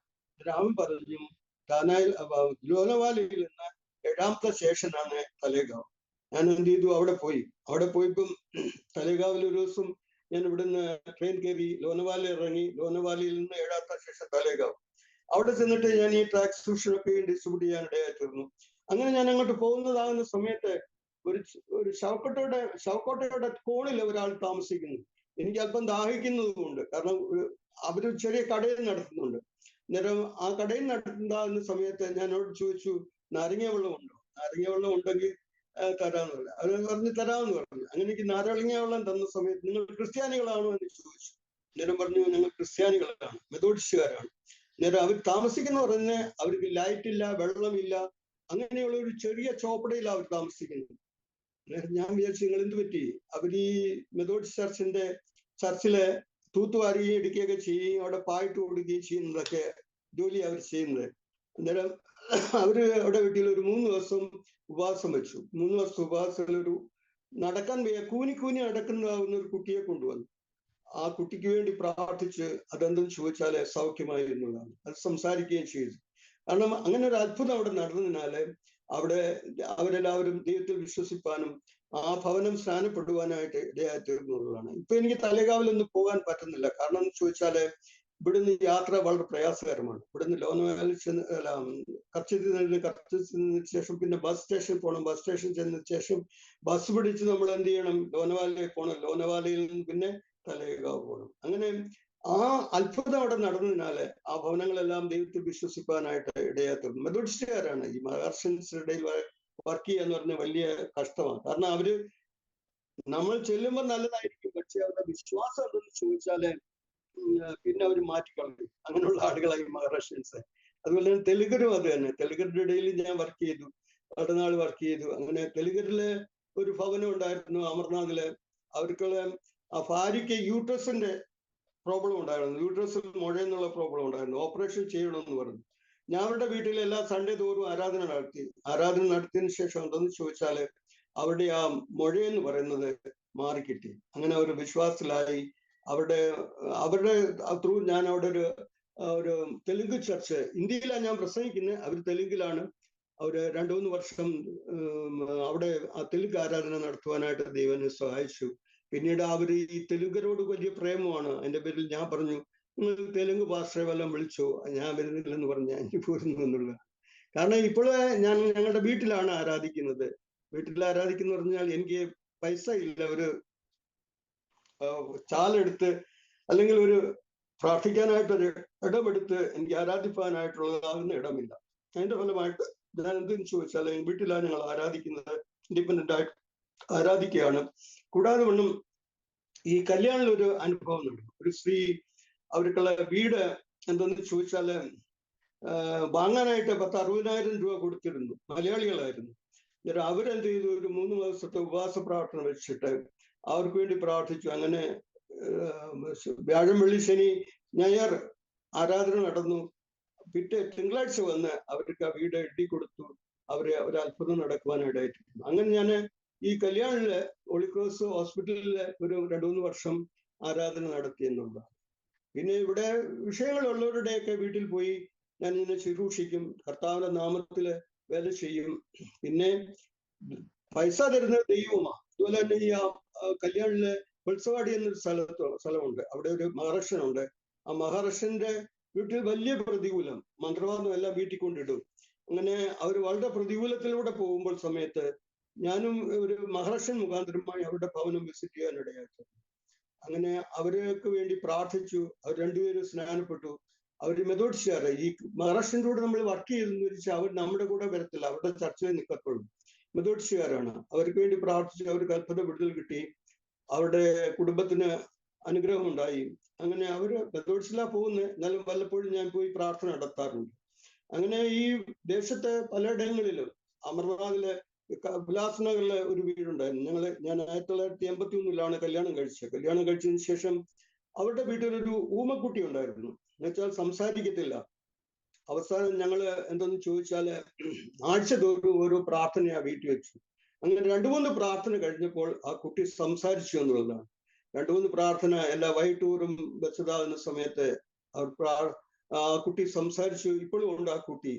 അവൻ പറഞ്ഞു താനായി ലോനവാലയിൽ നിന്ന് 7ാമത്തെ സ്റ്റേഷനാണ് തലേഗാവ്. ഞാൻ എന്ത് ചെയ്തു? അവിടെ പോയപ്പം തലേഗാവിൽ ഒരു ദിവസം ഞാൻ ഇവിടുന്ന് ട്രെയിൻ കയറി ലോനവാല ഇറങ്ങി. ലോനവാലയിൽ നിന്ന് 7ാമത്തെ സ്റ്റേഷൻ തലേഗാവ്. അവിടെ ചെന്നിട്ട് ഞാൻ ഈ ട്രാൻസ്ക്രിപ്ഷനൊക്കെ ഡിസ്ട്രിബ്യൂട്ട് ചെയ്യാൻ ഇടയായിത്തീർന്നു. അങ്ങനെ ഞാൻ അങ്ങോട്ട് പോകുന്നതാകുന്ന സമയത്ത് ഒരു ശവക്കോട്ടയുടെ കോണിൽ ഒരാൾ താമസിക്കുന്നു. എനിക്ക് അല്പം ദാഹിക്കുന്നതുകൊണ്ട്, കാരണം അവര് ചെറിയ കടയിൽ നടത്തുന്നുണ്ട്. അന്നേരം ആ കടയിൽ നടത്തുന്ന സമയത്ത് ഞാനോട് ചോദിച്ചു, നാരങ്ങ വെള്ളം ഉണ്ടോ? നാരങ്ങ വെള്ളം ഉണ്ടെങ്കിൽ തരാന്ന് പറഞ്ഞു. അവർ പറഞ്ഞ് തരാമെന്ന് പറഞ്ഞു. അങ്ങനെ എനിക്ക് നാരങ്ങ വെള്ളം തന്ന സമയത്ത് നിങ്ങൾ ക്രിസ്ത്യാനികളാണോ എന്ന് ചോദിച്ചു. അന്നേരം പറഞ്ഞു ഞങ്ങൾ ക്രിസ്ത്യാനികളാണ്, മെതോഡിസ്റ്റുകാരാണ്. അന്നേരം അവർ താമസിക്കുന്ന പറഞ്ഞ് അവർക്ക് ലൈറ്റ് ഇല്ല, വെള്ളമില്ല, അങ്ങനെയുള്ള ഒരു ചെറിയ ചോപ്പടയിലാണ് അവർ താമസിക്കുന്നത്. അന്നേരം ഞാൻ വിചാരിച്ചു നിങ്ങൾ എന്ത് പറ്റി? അവർ ഈ മെതോഡിസ്റ്റ് ചർച്ചിലെ തൂത്തുവാരുകയും ഇടിക്കുകയൊക്കെ ചെയ്യുകയും അവിടെ പായിട്ട് കൊടുക്കുകയും ചെയ്യുന്നതൊക്കെ ജോലി അവർ ചെയ്യുന്നത്. അന്നേരം അവര് അവിടെ വീട്ടിൽ ഒരു 3 ദിവസം ഉപവാസം വെച്ചു. 3 ദിവസം ഉപവാസത്തിൽ ഒരു നടക്കാൻ കൂനി നടക്കുന്നതാവുന്ന ഒരു കുട്ടിയെ കൊണ്ടുവന്നു. ആ കുട്ടിക്ക് വേണ്ടി പ്രാർത്ഥിച്ച് അതെന്തെന്ന് ചോദിച്ചാല് സൗഖ്യമായി എന്നുള്ളതാണ്. അത് സംസാരിക്കുകയും ചെയ്തു. കാരണം അങ്ങനെ ഒരു അത്ഭുതം അവിടെ നടന്നതിനാല് അവിടെ അവരെല്ലാവരും ദൈവത്തിൽ വിശ്വസിപ്പാനും ആ ഭവനം സ്നാനപ്പെടുവാനായിട്ട് ഇടയായി തീർന്നുള്ളതാണ്. ഇപ്പൊ എനിക്ക് തലേകാവിലൊന്നും പോകാൻ പറ്റുന്നില്ല. കാരണം എന്ന് ചോദിച്ചാല് ഇവിടുന്ന് യാത്ര വളരെ പ്രയാസകരമാണ്. ഇവിടുന്ന് ലോനവാലിൽ ചെന്നതിന് ശേഷം പിന്നെ ബസ് സ്റ്റേഷൻ പോകണം. ബസ് സ്റ്റേഷൻ ചെന്നതിന് ശേഷം ബസ് പിടിച്ച് നമ്മൾ എന്ത് ചെയ്യണം? ലോനവാലയിലേക്ക് പോകണം. ലോനവാലയിൽ നിന്ന് പിന്നെ തലേകാവ് പോകണം. അങ്ങനെ ആ അത്ഭുതം അവിടെ നടന്നതിനാല് ആ ഭവനങ്ങളെല്ലാം ദൈവത്തിൽ വിശ്വസിപ്പാനായിട്ട് ഇടയായി തീർന്നു. മെതോഡിസ്റ്റുകാരാണ്. ഈ മഹാർഷൻസ് ഇടയിൽ വർക്ക് ചെയ്യുക എന്ന് പറഞ്ഞ വലിയ കഷ്ടമാണ്. കാരണം അവര് നമ്മൾ ചെല്ലുമ്പോൾ നല്ലതായിരിക്കും, പക്ഷെ അവരുടെ വിശ്വാസം എന്തെന്ന് ചോദിച്ചാല് പിന്നെ അവർ മാറ്റിക്കളഞ്ഞു. അങ്ങനെയുള്ള ആളുകളായി മഹാരാഷ്ട്രൻസ്. അതുപോലെ തന്നെ തെലുഗരും അത് തന്നെ. തെലുഗരുടെ ഇടയിൽ ഞാൻ വർക്ക് ചെയ്തു, വളരെ നാൾ വർക്ക് ചെയ്തു. അങ്ങനെ തെലുഗരില് ഒരു ഭവനം ഉണ്ടായിരുന്നു അമർനാഥില്. അവർക്കുള്ള ആ ഭാര്യയ്ക്ക് യൂട്രസിന്റെ പ്രോബ്ലം ഉണ്ടായിരുന്നു. യൂട്രസിൽ മുഴയെന്നുള്ള പ്രോബ്ലം ഉണ്ടായിരുന്നു. ഓപ്പറേഷൻ ചെയ്യണമെന്ന് പറഞ്ഞു. ഞാൻ അവരുടെ വീട്ടിൽ എല്ലാ സൺഡേ തോറും ആരാധന നടത്തിയതിനു ശേഷം എന്തെന്ന് ചോദിച്ചാല് അവരുടെ ആ മുഴയെന്ന് പറയുന്നത് മാറിക്കിട്ടി. അങ്ങനെ ഒരു വിശ്വാസത്തിലായി. അവരുടെ ത്രൂ ഞാൻ അവിടെ ഒരു തെലുങ്ക് ചർച്ച്, ഇന്ത്യയിലാണ് ഞാൻ പ്രസംഗിക്കുന്നത്, അവർ തെലുങ്കിലാണ്. അവര് 2-3 വർഷം അവിടെ ആ തെലുങ്ക് ആരാധന നടത്തുവാനായിട്ട് ദൈവനെ സഹായിച്ചു. പിന്നീട് അവർ ഈ തെലുങ്കരോട് വലിയ പ്രേമമാണ്. അതിന്റെ പേരിൽ ഞാൻ പറഞ്ഞു നിങ്ങൾ തെലുങ്ക് പാസ്റ്ററെ വല്ലതും വിളിച്ചോ? ഞാൻ വരുന്നില്ലെന്ന് പറഞ്ഞു. ഞാൻ പോരുന്നു എന്നുള്ളത്. കാരണം ഇപ്പോഴേ ഞാൻ ഞങ്ങളുടെ വീട്ടിലാണ് ആരാധിക്കുന്നത്. വീട്ടിൽ ആരാധിക്കുന്ന പറഞ്ഞാൽ എനിക്ക് പൈസ ഇല്ല. ഒരു ചാലെടുത്ത് അല്ലെങ്കിൽ ഒരു പ്രാർത്ഥിക്കാനായിട്ടൊരു ഇടമെടുത്ത് എനിക്ക് ആരാധിപ്പാനായിട്ടുള്ളതാകുന്ന ഇടമില്ല. അതിന്റെ ഫലമായിട്ട് ഞാൻ എന്തെന്ന് ചോദിച്ചാൽ വീട്ടിലാണ് ഞങ്ങൾ ആരാധിക്കുന്നത്. ഇൻഡിപെൻഡന്റ് ആയിട്ട് ആരാധിക്കുകയാണ്. കൂടാതെ വണ്ണം ഈ കല്യാണിൽ ഒരു അനുഭവം നടന്നു. ഒരു സ്ത്രീ അവർക്കുള്ള വീട് എന്തെന്ന് ചോദിച്ചാല് വാങ്ങാനായിട്ട് 60,000 രൂപ കൊടുത്തിരുന്നു. മലയാളികളായിരുന്നു. അന്നേരം അവരെന്ത് ചെയ്തു? ഒരു 3 ദിവസത്തെ ഉപവാസ പ്രാർത്ഥന വെച്ചിട്ട് അവർക്ക് വേണ്ടി പ്രാർത്ഥിച്ചു. അങ്ങനെ വ്യാഴം, വെള്ളി, ശനി, ഞായർ ആരാധന നടന്നു. പിറ്റേ തിങ്കളാഴ്ച വന്ന് അവർക്ക് ആ വീട് എഴുതി കൊടുത്തു. ഒരു അത്ഭുതം നടക്കുവാനിടയായിട്ടുണ്ട്. അങ്ങനെ ഞാൻ ഈ കല്യാണില് ഹോളിക്രോസ് ഹോസ്പിറ്റലില് ഒരു 2-3 വർഷം ആരാധന നടത്തി എന്നുള്ളതാണ്. പിന്നെ ഇവിടെ വിഷയങ്ങളുള്ളവരുടെയൊക്കെ വീട്ടിൽ പോയി ഞാൻ ഇങ്ങനെ ശുശ്രൂഷിക്കും. കർത്താവിന്റെ നാമത്തില് വേല ചെയ്യും. പിന്നെ പൈസ തരുന്നത് ദൈവമാണ്. അതുപോലെ തന്നെ ഈ കല്യാണില് ഉത്സവാടി എന്നൊരു സ്ഥലമുണ്ട്. അവിടെ ഒരു മഹാരാഷ്ട്രനുണ്ട്. ആ മഹാരാഷ്ട്രന്റെ വീട്ടിൽ വലിയ പ്രതികൂലം, മന്ത്രവാദം എല്ലാം വീട്ടിൽ കൊണ്ടിടും. അങ്ങനെ അവർ വളരെ പ്രതികൂലത്തിലൂടെ പോകുമ്പോൾ സമയത്ത് ഞാനും ഒരു മഹാരാഷ്ട്രൻ മുഖാന്തരമായി അവരുടെ ഭവനം വിസിറ്റ് ചെയ്യാനിടയായിട്ട് അങ്ങനെ അവർക്ക് വേണ്ടി പ്രാർത്ഥിച്ചു. അവർ രണ്ടുപേരും സ്നാനപ്പെട്ടു. അവർ മെതോഡിസ്റ്റുകാരെ. ഈ മഹാരാഷ്ട്രൻ്റെ കൂടെ നമ്മൾ വർക്ക് ചെയ്തെന്ന് വെച്ചാൽ അവർ നമ്മുടെ കൂടെ വരത്തില്ല, അവരുടെ ചർച്ചയിൽ നിൽക്കത്തുള്ളൂ. മെതോഡിസ്റ്റുകാരാണ്. അവർക്ക് വേണ്ടി പ്രാർത്ഥിച്ചു. അവർക്ക് അത്ഭുത വിടുതൽ കിട്ടി. അവരുടെ കുടുംബത്തിന് അനുഗ്രഹം ഉണ്ടായി. അങ്ങനെ അവര് മെതോഡിസ്റ്റിലാ പോകുന്നത്. എന്നാലും വല്ലപ്പോഴും ഞാൻ പോയി പ്രാർത്ഥന നടത്താറുണ്ട്. അങ്ങനെ ഈ ദേശത്തെ പലയിടങ്ങളിലും അമർനാഥിലെ ഉല്ലാസ്നഗറിലെ ഒരു വീടുണ്ടായിരുന്നു. ഞാൻ 1981 കല്യാണം കഴിച്ചത്. കല്യാണം കഴിച്ചതിന് ശേഷം അവരുടെ വീട്ടിലൊരു ഊമക്കുട്ടി ഉണ്ടായിരുന്നു. എന്നുവെച്ചാൽ സംസാരിക്കത്തില്ല. അവസാനം ഞങ്ങള് എന്തെന്ന് ചോദിച്ചാല് ആഴ്ച തോറും ഓരോ പ്രാർത്ഥന ആ വീട്ടിൽ വെച്ചു. അങ്ങനെ 2-3 പ്രാർത്ഥന കഴിഞ്ഞപ്പോൾ ആ കുട്ടി സംസാരിച്ചു എന്നുള്ളതാണ്. 2-3 പ്രാർത്ഥന എല്ലാ വൈകിട്ടൂറും വെച്ചതാകുന്ന സമയത്ത് ആ കുട്ടി സംസാരിച്ചു. ഇപ്പോഴും ഉണ്ട് ആ കുട്ടി.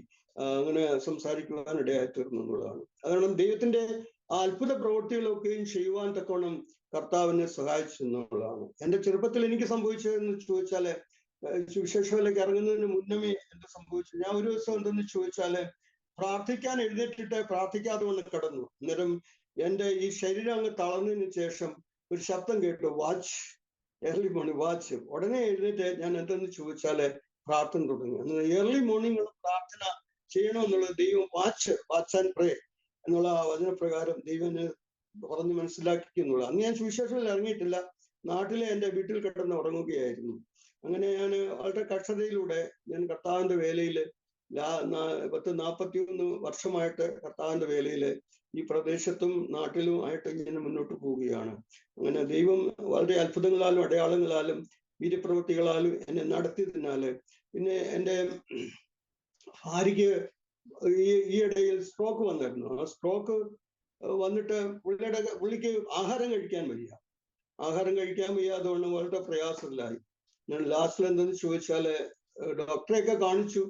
അങ്ങനെ സംസാരിക്കുവാൻ ഇടയായി തീർന്നു എന്നുള്ളതാണ്. കാരണം ദൈവത്തിന്റെ ആ അത്ഭുത പ്രവൃത്തികളൊക്കെയും ചെയ്യുവാൻ തക്കവണ്ണം കർത്താവിനെ സഹായിച്ചു എന്നുള്ളതാണ്. എന്റെ ചെറുപ്പത്തിൽ എനിക്ക് സംഭവിച്ചതെന്ന് ചോദിച്ചാല് സുവിശേഷത്തിലേക്ക് ഇറങ്ങുന്നതിന് മുന്നമേ എന്ത് സംഭവിച്ചു? ഞാൻ ഒരു ദിവസം എന്തെന്ന് ചോദിച്ചാല് പ്രാർത്ഥിക്കാൻ എഴുന്നേറ്റിട്ട് പ്രാർത്ഥിക്കാതെ കൊണ്ട് കിടന്നു. അന്നേരം എന്റെ ഈ ശരീരം അങ്ങ് തളർന്നതിന് ശേഷം ഒരു ശബ്ദം കേട്ടു, വാച്ച്, ഏർലി മോർണിംഗ് വാച്ച്. ഉടനെ എഴുന്നേറ്റ് ഞാൻ എന്തെന്ന് ചോദിച്ചാല് പ്രാർത്ഥന തുടങ്ങി. അന്ന് ഏർലി മോർണിംഗ് പ്രാർത്ഥന ചെയ്യണമെന്നുള്ളത് ദൈവം വാച്ച് ആൻഡ് പ്രേ എന്നുള്ള ആ വചനപ്രകാരം ദൈവം എന്നെ പറഞ്ഞ് മനസ്സിലാക്കിക്കുന്നുള്ളൂ. അന്ന് ഞാൻ സുവിശേഷത്തിൽ ഇറങ്ങിയിട്ടില്ല, നാട്ടിലെ എൻ്റെ വീട്ടിൽ കിടന്ന് ഉറങ്ങുകയായിരുന്നു. അങ്ങനെ ഞാൻ വളരെ കഷ്ടതയിലൂടെ ഞാൻ കർത്താവിന്റെ വേലയിൽ 41 വർഷമായിട്ട് കർത്താവിന്റെ വേലയിൽ ഈ പ്രദേശത്തും നാട്ടിലും ആയിട്ട് ഇങ്ങനെ മുന്നോട്ട് പോവുകയാണ്. അങ്ങനെ ദൈവം വളരെ അത്ഭുതങ്ങളാലും അടയാളങ്ങളാലും വീര്യപ്രവൃത്തികളാലും എന്നെ നടത്തിയതിനാല് പിന്നെ എൻ്റെ ഭാര്യയ്ക്ക് ഈയിടയിൽ സ്ട്രോക്ക് വന്നിരുന്നു. ആ സ്ട്രോക്ക് വന്നിട്ട് പുള്ളിക്ക് ആഹാരം കഴിക്കാൻ വയ്യാതെ വളരെ പ്രയാസത്തിലായി. ഞാൻ ലാസ്റ്റിൽ എന്തെന്ന് ചോദിച്ചാല് ഡോക്ടറെയൊക്കെ കാണിച്ചു,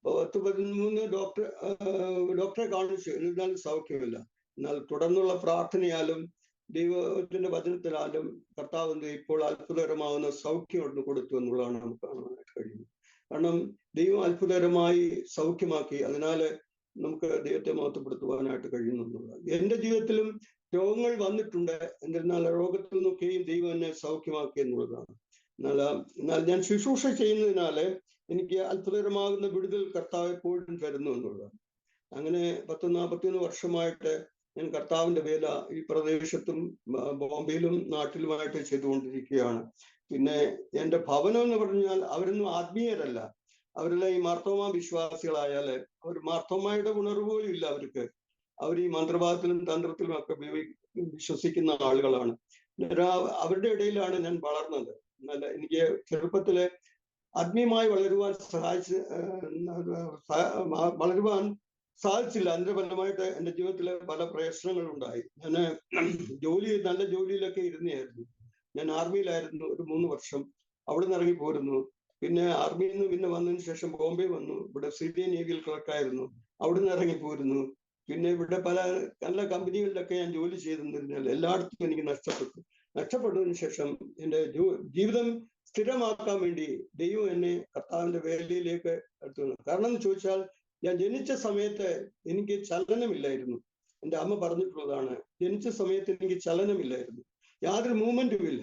10-13 ഡോക്ടറെ കാണിച്ചു, എന്നിരുന്നാലും സൗഖ്യമില്ല. എന്നാൽ തുടർന്നുള്ള പ്രാർത്ഥനയാലും ദൈവത്തിന്റെ വചനത്തിലാലും കർത്താവ് ഇപ്പോൾ അത്ഭുതകരമാവുന്ന സൗഖ്യം കൊടുത്തു എന്നുള്ളതാണ് നമുക്ക് കാണാനായിട്ട് കഴിയുന്നത്. കാരണം ദൈവം അത്ഭുതകരമായി സൗഖ്യമാക്കി, അതിനാല് നമുക്ക് ദൈവത്തെ മഹത്വപ്പെടുത്തുവാനായിട്ട് കഴിയുന്നു എന്നുള്ളതാണ്. എൻ്റെ ജീവിതത്തിലും രോഗങ്ങൾ വന്നിട്ടുണ്ട്, എന്നിരുന്നാൽ രോഗത്തിൽ നിന്നൊക്കെയും ദൈവം എന്നെ സൗഖ്യമാക്കി എന്നുള്ളതാണ്. എന്നാൽ ഞാൻ ശുശ്രൂഷ ചെയ്യുന്നതിനാല് എനിക്ക് അത്ഭുതകരമാകുന്ന വിടുതൽ കർത്താവ് എപ്പോഴും തരുന്നു എന്നുള്ളതാണ്. അങ്ങനെ 41 വർഷമായിട്ട് ഞാൻ കർത്താവിന്റെ വേല ഈ പ്രദേശത്തും ബോംബെയിലും നാട്ടിലുമായിട്ട് ചെയ്തുകൊണ്ടിരിക്കുകയാണ്. പിന്നെ എൻ്റെ ഭവനം എന്ന് പറഞ്ഞാൽ അവരൊന്നും ആത്മീയരല്ല, അവരെല്ലാം ഈ മാർത്തോമാ വിശ്വാസികളായാല് അവർ മാർത്തോമായുടെ ഉണർവ് പോലും ഇല്ല അവർക്ക്. അവർ ഈ മന്ത്രവാദത്തിലും തന്ത്രത്തിലും ഒക്കെ വിശ്വസിക്കുന്ന ആളുകളാണ്. അവരുടെ ഇടയിലാണ് ഞാൻ വളർന്നത്. എന്നാൽ എനിക്ക് ചെറുപ്പത്തില് ആത്മീയമായി വളരുവാൻ സാധിച്ചില്ല. അതിന്റെ ഫലമായിട്ട് എൻ്റെ ജീവിതത്തില് പല പ്രശ്നങ്ങൾ ഉണ്ടായി. ഞാൻ നല്ല ജോലിയിലൊക്കെ ഇരുന്നായിരുന്നു. ഞാൻ ആർമിയിലായിരുന്നു ഒരു 3 വർഷം. അവിടെ നിന്ന് ഇറങ്ങി പോരുന്നു. പിന്നെ ആർമിയിൽ നിന്ന് പിന്നെ വന്നതിന് ശേഷം ബോംബെ വന്നു. ഇവിടെ സിറിയൻ നേവിയിൽ ക്ലർക്കായിരുന്നു. അവിടെ നിന്ന് ഇറങ്ങി പോരുന്നു. പിന്നെ ഇവിടെ പല നല്ല കമ്പനികളിലൊക്കെ ഞാൻ ജോലി ചെയ്തിരുന്നതിനാൽ എല്ലായിടത്തും എനിക്ക് നഷ്ടപ്പെട്ടതിന് ശേഷം എൻ്റെ ജീവിതം സ്ഥിരമാക്കാൻ വേണ്ടി ദൈവം എന്നെ കർത്താവിന്റെ വേലയിലേക്ക് എടുത്തു. കാരണം എന്ന് ചോദിച്ചാൽ, ഞാൻ ജനിച്ച സമയത്ത് എനിക്ക് ചലനമില്ലായിരുന്നു. എൻ്റെ അമ്മ പറഞ്ഞിട്ടുള്ളതാണ്, ജനിച്ച സമയത്ത് എനിക്ക് ചലനമില്ലായിരുന്നു, യാതൊരു മൂവ്മെന്റും ഇല്ല.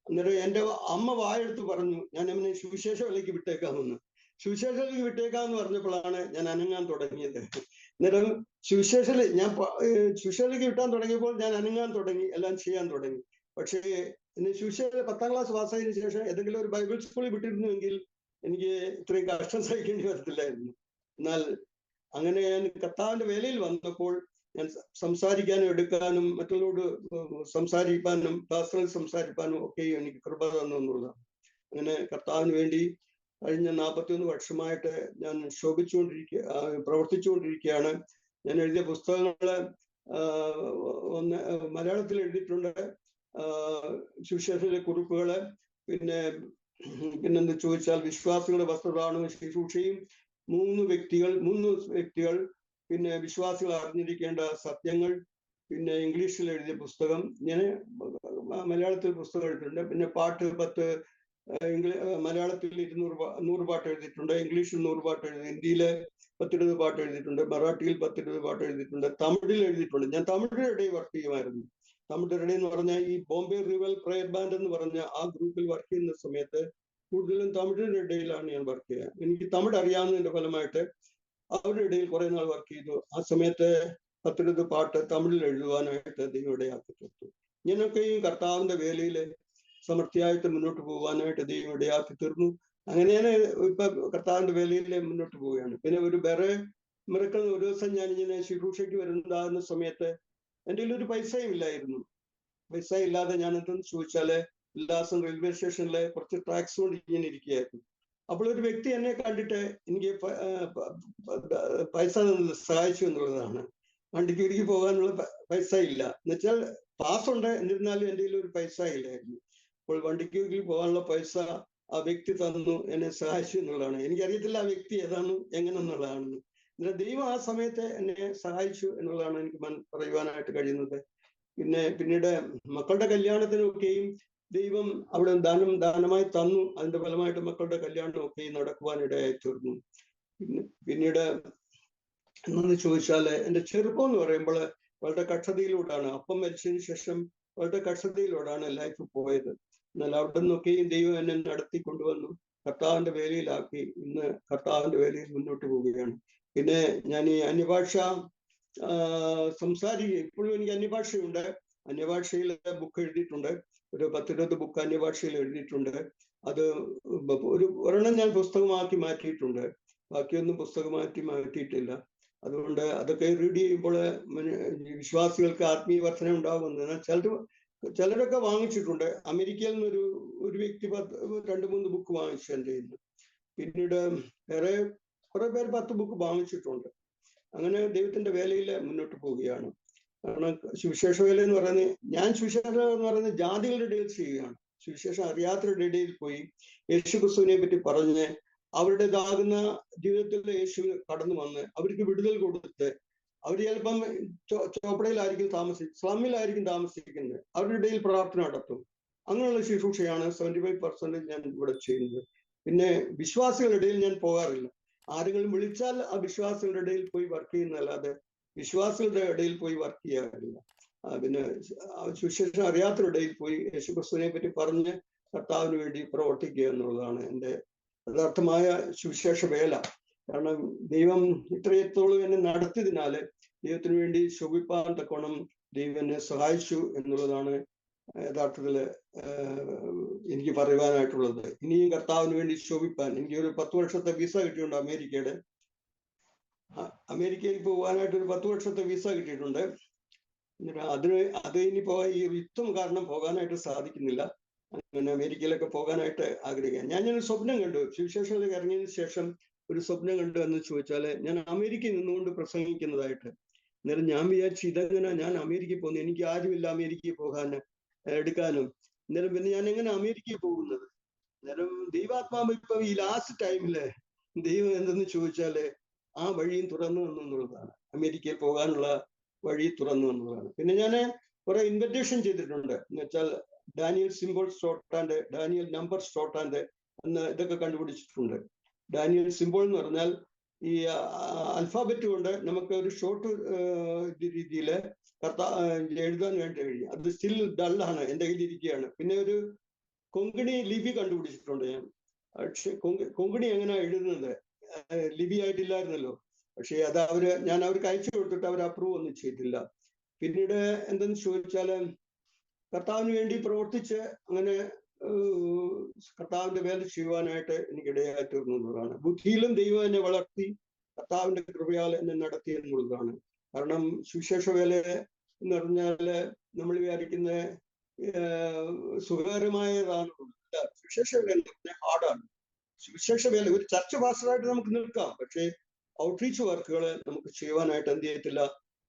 അന്നേരം എൻ്റെ അമ്മ വായെടുത്ത് പറഞ്ഞു, ഞാൻ അവനെ സുവിശേഷത്തിലേക്ക് വിട്ടേക്കാമെന്ന്. സുവിശേഷത്തിലേക്ക് വിട്ടേക്കാമെന്ന് പറഞ്ഞപ്പോഴാണ് ഞാൻ അനങ്ങാൻ തുടങ്ങിയത്. അന്നേരം സുവിശേഷത്തിലേക്ക് വിട്ടാൻ തുടങ്ങിയപ്പോൾ ഞാൻ അനങ്ങാൻ തുടങ്ങി, എല്ലാം ചെയ്യാൻ തുടങ്ങി. പക്ഷേ എന്നെ സുവിശേഷ 10ാം ക്ലാസ് പാസ്സായതിനു ശേഷം ഏതെങ്കിലും ഒരു ബൈബിൾ സ്കൂളിൽ വിട്ടിരുന്നുവെങ്കിൽ എനിക്ക് ഇത്രയും കഷ്ടം സഹിക്കേണ്ടി വരത്തില്ലായിരുന്നു. എന്നാൽ അങ്ങനെ ഞാൻ കർത്താവിന്റെ വേലയിൽ വന്നപ്പോൾ ഞാൻ സംസാരിക്കാനും എടുക്കാനും മറ്റുള്ളവരോട് സംസാരിക്കാനും ക്ലാസ്സുകളിൽ സംസാരിക്കാനും ഒക്കെയും എനിക്ക് കൃപ തന്നു എന്നുള്ളതാണ്. അങ്ങനെ കർത്താവിന് വേണ്ടി കഴിഞ്ഞ 41 വർഷമായിട്ട് ഞാൻ പ്രവർത്തിച്ചുകൊണ്ടിരിക്കുകയാണ്. ഞാൻ എഴുതിയ പുസ്തകങ്ങള് മലയാളത്തിൽ എഴുതിയിട്ടുണ്ട്, സുവിശേഷത്തിലെ കുറിപ്പുകള്, പിന്നെന്ത് ചോദിച്ചാൽ വിശ്വാസികളുടെ വസ്ത്രദാനവും ശുശ്രൂഷയും, 3 വ്യക്തികൾ, പിന്നെ വിശ്വാസികൾ അറിഞ്ഞിരിക്കേണ്ട സത്യങ്ങൾ, പിന്നെ ഇംഗ്ലീഷിൽ എഴുതിയ പുസ്തകം, ഇങ്ങനെ മലയാളത്തിൽ പുസ്തകം എഴുതിയിട്ടുണ്ട്. പിന്നെ പാട്ട് 10 മലയാളത്തിൽ 100 പാട്ട് എഴുതിയിട്ടുണ്ട്, ഇംഗ്ലീഷിൽ 100 പാട്ട് എഴുതി, ഹിന്ദിയില് 10-20 പാട്ട് എഴുതിയിട്ടുണ്ട്, മറാഠിയിൽ 10-20 പാട്ട് എഴുതിയിട്ടുണ്ട്, തമിഴിൽ എഴുതിയിട്ടുണ്ട്. ഞാൻ തമിഴിന്റെ ഇടയിൽ വർക്ക് ചെയ്യുമായിരുന്നു. തമിഴിന്റെ ഇടയിൽ എന്ന് പറഞ്ഞാൽ ഈ ബോംബെ റിവൽ പ്രയർ ബാൻഡ് എന്ന് പറഞ്ഞ ആ ഗ്രൂപ്പിൽ വർക്ക് ചെയ്യുന്ന സമയത്ത് കൂടുതലും തമിഴിന്റെ ഇടയിലാണ് ഞാൻ വർക്ക് ചെയ്യുക. എനിക്ക് തമിഴ് അറിയാവുന്നതിന്റെ ഫലമായിട്ട് അവരുടെ ഇടയിൽ കുറെ നാൾ വർക്ക് ചെയ്തു. ആ സമയത്ത് 10-20 പാട്ട് തമിഴിൽ എഴുതുവാനായിട്ട് ദൈവം ഇടയാക്കി തീർത്തു. ഇങ്ങനെയൊക്കെയും കർത്താവിന്റെ വേലയില് സമൃദ്ധിയായിട്ട് മുന്നോട്ട് പോകാനായിട്ട് ദൈവം ഇടയാക്കി തീർന്നു. അങ്ങനെയാണ് ഇപ്പൊ കർത്താവിന്റെ വേലയിൽ മുന്നോട്ട് പോവുകയാണ്. പിന്നെ ഒരു വേറെ മിറക്കൾ, ഒരു ദിവസം ഞാൻ ഇങ്ങനെ ശുശ്രൂഷയ്ക്ക് വരുന്നതാകുന്ന സമയത്ത് എൻ്റെ കയ്യിൽ ഒരു പൈസയും ഇല്ലായിരുന്നു. പൈസ ഇല്ലാതെ ഞാൻ എന്തെന്ന് ചോദിച്ചാല് ഉല്ലാസം റെയിൽവേ സ്റ്റേഷനിലെ കുറച്ച് ടാക്സ് കൊണ്ട് ഇങ്ങനെ ഇരിക്കുകയായിരുന്നു. അപ്പോൾ ഒരു വ്യക്തി എന്നെ കണ്ടിട്ട് എനിക്ക് പൈസ സഹായിച്ചു എന്നുള്ളതാണ്. വണ്ടിക്ക് ഒരുക്കി പോകാനുള്ള പൈസ ഇല്ല എന്നുവെച്ചാൽ പാസ് ഉണ്ട്, എന്നിരുന്നാലും എൻ്റെ കയ്യിൽ ഒരു പൈസ ഇല്ലായിരുന്നു. അപ്പോൾ വണ്ടിക്ക് ഒരുക്കി പോകാനുള്ള പൈസ ആ വ്യക്തി തന്നു, എന്നെ സഹായിച്ചു എന്നുള്ളതാണ്. എനിക്കറിയത്തില്ല ആ വ്യക്തി ഏതാണ് എങ്ങനെന്നുള്ളതാണെന്ന്. ദൈവം ആ സമയത്ത് എന്നെ സഹായിച്ചു എന്നുള്ളതാണ് എനിക്ക് പറയുവാനായിട്ട് കഴിയുന്നത്. പിന്നീട് മക്കളുടെ കല്യാണത്തിനൊക്കെയും ദൈവം അവിടെ ദാനമായി തന്നു. അതിന്റെ ഫലമായിട്ട് മക്കളുടെ കല്യാണമൊക്കെയും നടക്കുവാനിടയായി തീർന്നു. പിന്നീട് എന്നു ചോദിച്ചാല് എൻ്റെ ചെറുപ്പം എന്ന് പറയുമ്പോൾ വളരെ കഷ്ടതയിലൂടെയാണ്, അപ്പം മരിച്ചതിന് ശേഷം വളരെ കഷ്ടതയിലൂടെയാണ് ലൈഫ് പോയത്. എന്നാൽ അവിടെ നിന്നൊക്കെയും ദൈവം എന്നെ നടത്തിക്കൊണ്ടുവന്നു, കർത്താവിന്റെ വേലയിലാക്കി. ഇന്ന് കർത്താവിന്റെ വേലയിൽ മുന്നോട്ട് പോവുകയാണ്. പിന്നെ ഞാൻ ഈ അന്യഭാഷ ഇപ്പോഴും എനിക്ക് അന്യഭാഷയുണ്ട്. അന്യഭാഷയിൽ ബുക്ക് എഴുതിയിട്ടുണ്ട്. ഒരു 10-20 ബുക്ക് അന്യഭാഷയിൽ എഴുതിയിട്ടുണ്ട്. അത് ഒരെണ്ണം ഞാൻ പുസ്തകമാക്കി മാറ്റിയിട്ടുണ്ട്. ബാക്കിയൊന്നും മാറ്റിയിട്ടില്ല. അതുകൊണ്ട് അതൊക്കെ റീഡ് ചെയ്യുമ്പോൾ വിശ്വാസികൾക്ക് ആത്മീയ വർധന ഉണ്ടാകുമെന്ന്. ചിലരൊക്കെ വാങ്ങിച്ചിട്ടുണ്ട്. അമേരിക്കയിൽ നിന്ന് ഒരു വ്യക്തി 2-3 ബുക്ക് വാങ്ങിച്ചു എൻ്റെ കയ്യിൽ നിന്ന്. പിന്നീട് വേറെ കുറെ പേര് 10 ബുക്ക് വാങ്ങിച്ചിട്ടുണ്ട്. അങ്ങനെ ദൈവത്തിന്റെ വേലയിൽ മുന്നോട്ട് പോവുകയാണ്. കാരണം സുവിശേഷ വേല എന്ന് പറയുന്നത്, ഞാൻ സുവിശേഷം എന്ന് പറയുന്നത് ജാതികളുടെ ഇടയിൽ ചെയ്യുകയാണ്. സുവിശേഷം അറിയാത്തവരുടെ ഇടയിൽ പോയി യേശുക്രിസ്തുവിനെ പറ്റി പറഞ്ഞ് അവരുടേതാകുന്ന ജീവിതത്തിൽ യേശു കടന്നു വന്ന് അവർക്ക് വിടുതൽ കൊടുത്ത്, അവർ ചിലപ്പം ചോപ്പടയിലായിരിക്കും സ്ലമ്മിലായിരിക്കും താമസിക്കുന്നത്, അവരുടെ ഇടയിൽ പ്രാർത്ഥന നടത്തും. അങ്ങനെയുള്ള ശുശ്രൂഷയാണ് 75% ഞാൻ ഇവിടെ ചെയ്യുന്നത്. പിന്നെ വിശ്വാസികളുടെ ഇടയിൽ ഞാൻ പോകാറില്ല. ആരെങ്കിലും വിളിച്ചാൽ ആ വിശ്വാസികളുടെ ഇടയിൽ പോയി വർക്ക് ചെയ്യുന്നതല്ലാതെ വിശ്വാസികളുടെ ഇടയിൽ പോയി വർക്ക് ചെയ്യാറില്ല. പിന്നെ സുവിശേഷം അറിയാത്തവരുടെ ഇടയിൽ പോയി യേശുക്രിസ്തുവിനെ പറ്റി പറഞ്ഞ് കർത്താവിന് വേണ്ടി പ്രവർത്തിക്കുക എന്നുള്ളതാണ് എൻ്റെ യഥാർത്ഥമായ സുവിശേഷ വേല. കാരണം ദൈവം ഇത്രയത്തോളം എന്നെ നടത്തിയതിനാല് ദൈവത്തിന് വേണ്ടി ശോഭിപ്പാൻ തക്കോണം ദൈവം എന്നെ സഹായിച്ചു എന്നുള്ളതാണ് യഥാർത്ഥത്തില് എനിക്ക് പറയുവാനായിട്ടുള്ളത്. ഇനിയും കർത്താവിന് വേണ്ടി ശോഭിപ്പാൻ എനിക്ക് ഒരു 10 വർഷത്തെ വിസ കിട്ടിയിട്ടുണ്ട്. അമേരിക്കയിൽ പോകാനായിട്ട് ഒരു 10 വർഷത്തെ വിസ കിട്ടിയിട്ടുണ്ട്. അത് ഇനിയിപ്പോ ഈ യുദ്ധം കാരണം പോകാനായിട്ട് സാധിക്കുന്നില്ല. അങ്ങനെ അമേരിക്കയിലൊക്കെ പോകാനായിട്ട് ആഗ്രഹിക്കാം. ഞാനൊരു സ്വപ്നം കണ്ടു. സുവിശേഷത്തിലേക്ക് ഇറങ്ങിയതിനു ശേഷം ഒരു സ്വപ്നം കണ്ടു എന്ന് ചോദിച്ചാല്, ഞാൻ അമേരിക്കയിൽ നിന്നുകൊണ്ട് പ്രസംഗിക്കുന്നതായിട്ട്. അന്നേരം ഞാൻ വിചാരിച്ചു, ഇതെങ്ങനെ ഞാൻ അമേരിക്കയിൽ പോകുന്നു, എനിക്ക് ആരുമില്ല അമേരിക്കയിൽ പോകാൻ എടുക്കാനും. അന്നേരം പിന്നെ ഞാൻ എങ്ങനെ അമേരിക്കയിൽ പോകുന്നത്? അന്നേരം ദൈവാത്മാവ് ഇപ്പൊ ഈ ലാസ്റ്റ് ടൈമില് ദൈവം എന്തെന്ന് ചോദിച്ചാല് ആ വഴിയും തുറന്നു എന്നുള്ളതാണ്. അമേരിക്കയിൽ പോകാനുള്ള വഴി തുറന്നു എന്നുള്ളതാണ്. പിന്നെ ഞാൻ കുറെ ഇൻവിറ്റേഷൻ ചെയ്തിട്ടുണ്ട്. എന്ന് വെച്ചാൽ ഡാനിയൽ ഡാനിയൽ നമ്പർ സ്റ്റോട്ടാൻഡ് എന്ന് ഇതൊക്കെ കണ്ടുപിടിച്ചിട്ടുണ്ട്. ഡാനിയൽ സിംബോൾ എന്ന് പറഞ്ഞാൽ ഈ അൽഫാബറ്റ് കൊണ്ട് നമുക്ക് ഒരു ഷോർട്ട് രീതിയിൽ എഴുതാൻ വേണ്ടി കഴിയും. അത് സ്റ്റിൽ ഡള്ളാണ്, എൻ്റെ കയ്യിൽ ഇരിക്കുകയാണ്. പിന്നെ ഒരു കൊങ്കണി ലിപി കണ്ടുപിടിച്ചിട്ടുണ്ട് ഞാൻ. പക്ഷെ കൊങ്കണി എങ്ങനെ എഴുതുന്നത് ലിപി ആയിട്ടില്ലായിരുന്നല്ലോ. പക്ഷെ അത് ഞാൻ അവർക്ക് അയച്ചു കൊടുത്തിട്ട് അവർ അപ്രൂവ് ഒന്നും ചെയ്തില്ല. പിന്നീട് എന്തെന്ന് ചോദിച്ചാല് കർത്താവിന് വേണ്ടി പ്രവർത്തിച്ച് അങ്ങനെ കർത്താവിന്റെ വേല ചെയ്യുവാനായിട്ട് എനിക്കിടയായി തീർന്നതാണ്. ബുദ്ധിയിലും ദൈവം എന്നെ വളർത്തി കർത്താവിന്റെ കൃപയാൽ എന്നെ നടത്തി എന്നുള്ളതാണ്. കാരണം സുവിശേഷ വേല എന്ന് പറഞ്ഞാല് നമ്മൾ വിചാരിക്കുന്ന സുഖകരമായതാണ്. സുവിശേഷ വേല എന്ന് പറഞ്ഞാൽ ഹാർഡാണ്. സുവിശേഷ വേല ഒരു ചർച്ച പാസ്റ്ററായിട്ട് നമുക്ക് നിൽക്കാം, പക്ഷേ ഔട്ട്റീച്ച് വർക്കുകൾ നമുക്ക് ചെയ്യുവാനായിട്ട് എന്ത് ചെയ്യത്തില്ല,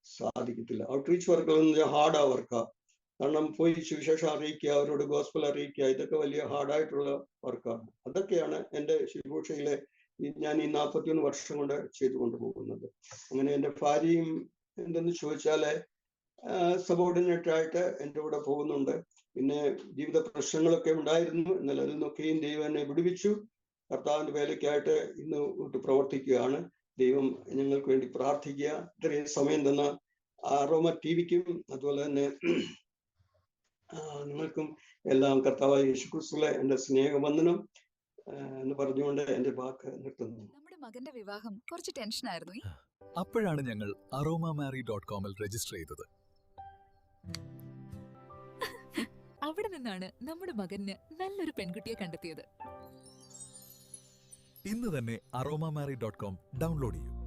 സാധിക്കത്തില്ല. ഔട്ട്റീച്ച് വർക്കുകൾ എന്ന് വെച്ചാൽ ഹാർഡാ വർക്കാ. കാരണം പോയി സുവിശേഷം അറിയിക്കുക, അവരോട് ഗോസ്പൽ അറിയിക്കുക, ഇതൊക്കെ വലിയ ഹാർഡായിട്ടുള്ള വർക്കാണ്. അതൊക്കെയാണ് എൻ്റെ ശുശ്രൂഷയിലെ ഞാൻ ഈ 41 വർഷം കൊണ്ട് ചെയ്തുകൊണ്ട് പോകുന്നത്. അങ്ങനെ എൻ്റെ ഭാര്യയും എന്തെന്ന് ചോദിച്ചാല് സബോർഡിനേറ്റ് ആയിട്ട് എൻ്റെ കൂടെ പോകുന്നുണ്ട്. പിന്നെ ജീവിത പ്രശ്നങ്ങളൊക്കെ ഉണ്ടായിരുന്നു, എന്നാൽ അതിൽ നിന്നൊക്കെയും ദൈവം എന്നെ വിടുവിച്ചു. കർത്താവിന്റെ വേലയ്ക്കായിട്ട് ഇന്ന് പ്രവർത്തിക്കുകയാണ്. ദൈവം ഞങ്ങൾക്ക് വേണ്ടി പ്രാർത്ഥിക്കുക. ഇത്രയും സമയം തന്ന അരോമ ടിവിക്കും അതുപോലെ തന്നെ നിങ്ങൾക്കും എല്ലാം കർത്താവായ യേശുക്രിസ്തുവിലെ എൻ്റെ സ്നേഹവന്ദനം എന്ന് പറഞ്ഞുകൊണ്ട് എൻ്റെ വാക്ക് നിർത്തുന്നു. നമ്മുടെ മകന്റെ വിവാഹം കുറച്ച് ടെൻഷനായിരുന്നു. അപ്പോഴാണ് ഞങ്ങൾ aromamary.com-ൽ രജിസ്റ്റർ ചെയ്തത്. അവിടെ നിന്നാണ് നമ്മുടെ മകന് നല്ലൊരു പെൺകുട്ടിയെ കണ്ടെത്തിയത്. ഇന്ന് തന്നെ aromamary.com ഡൗൺലോഡ് ചെയ്യൂ.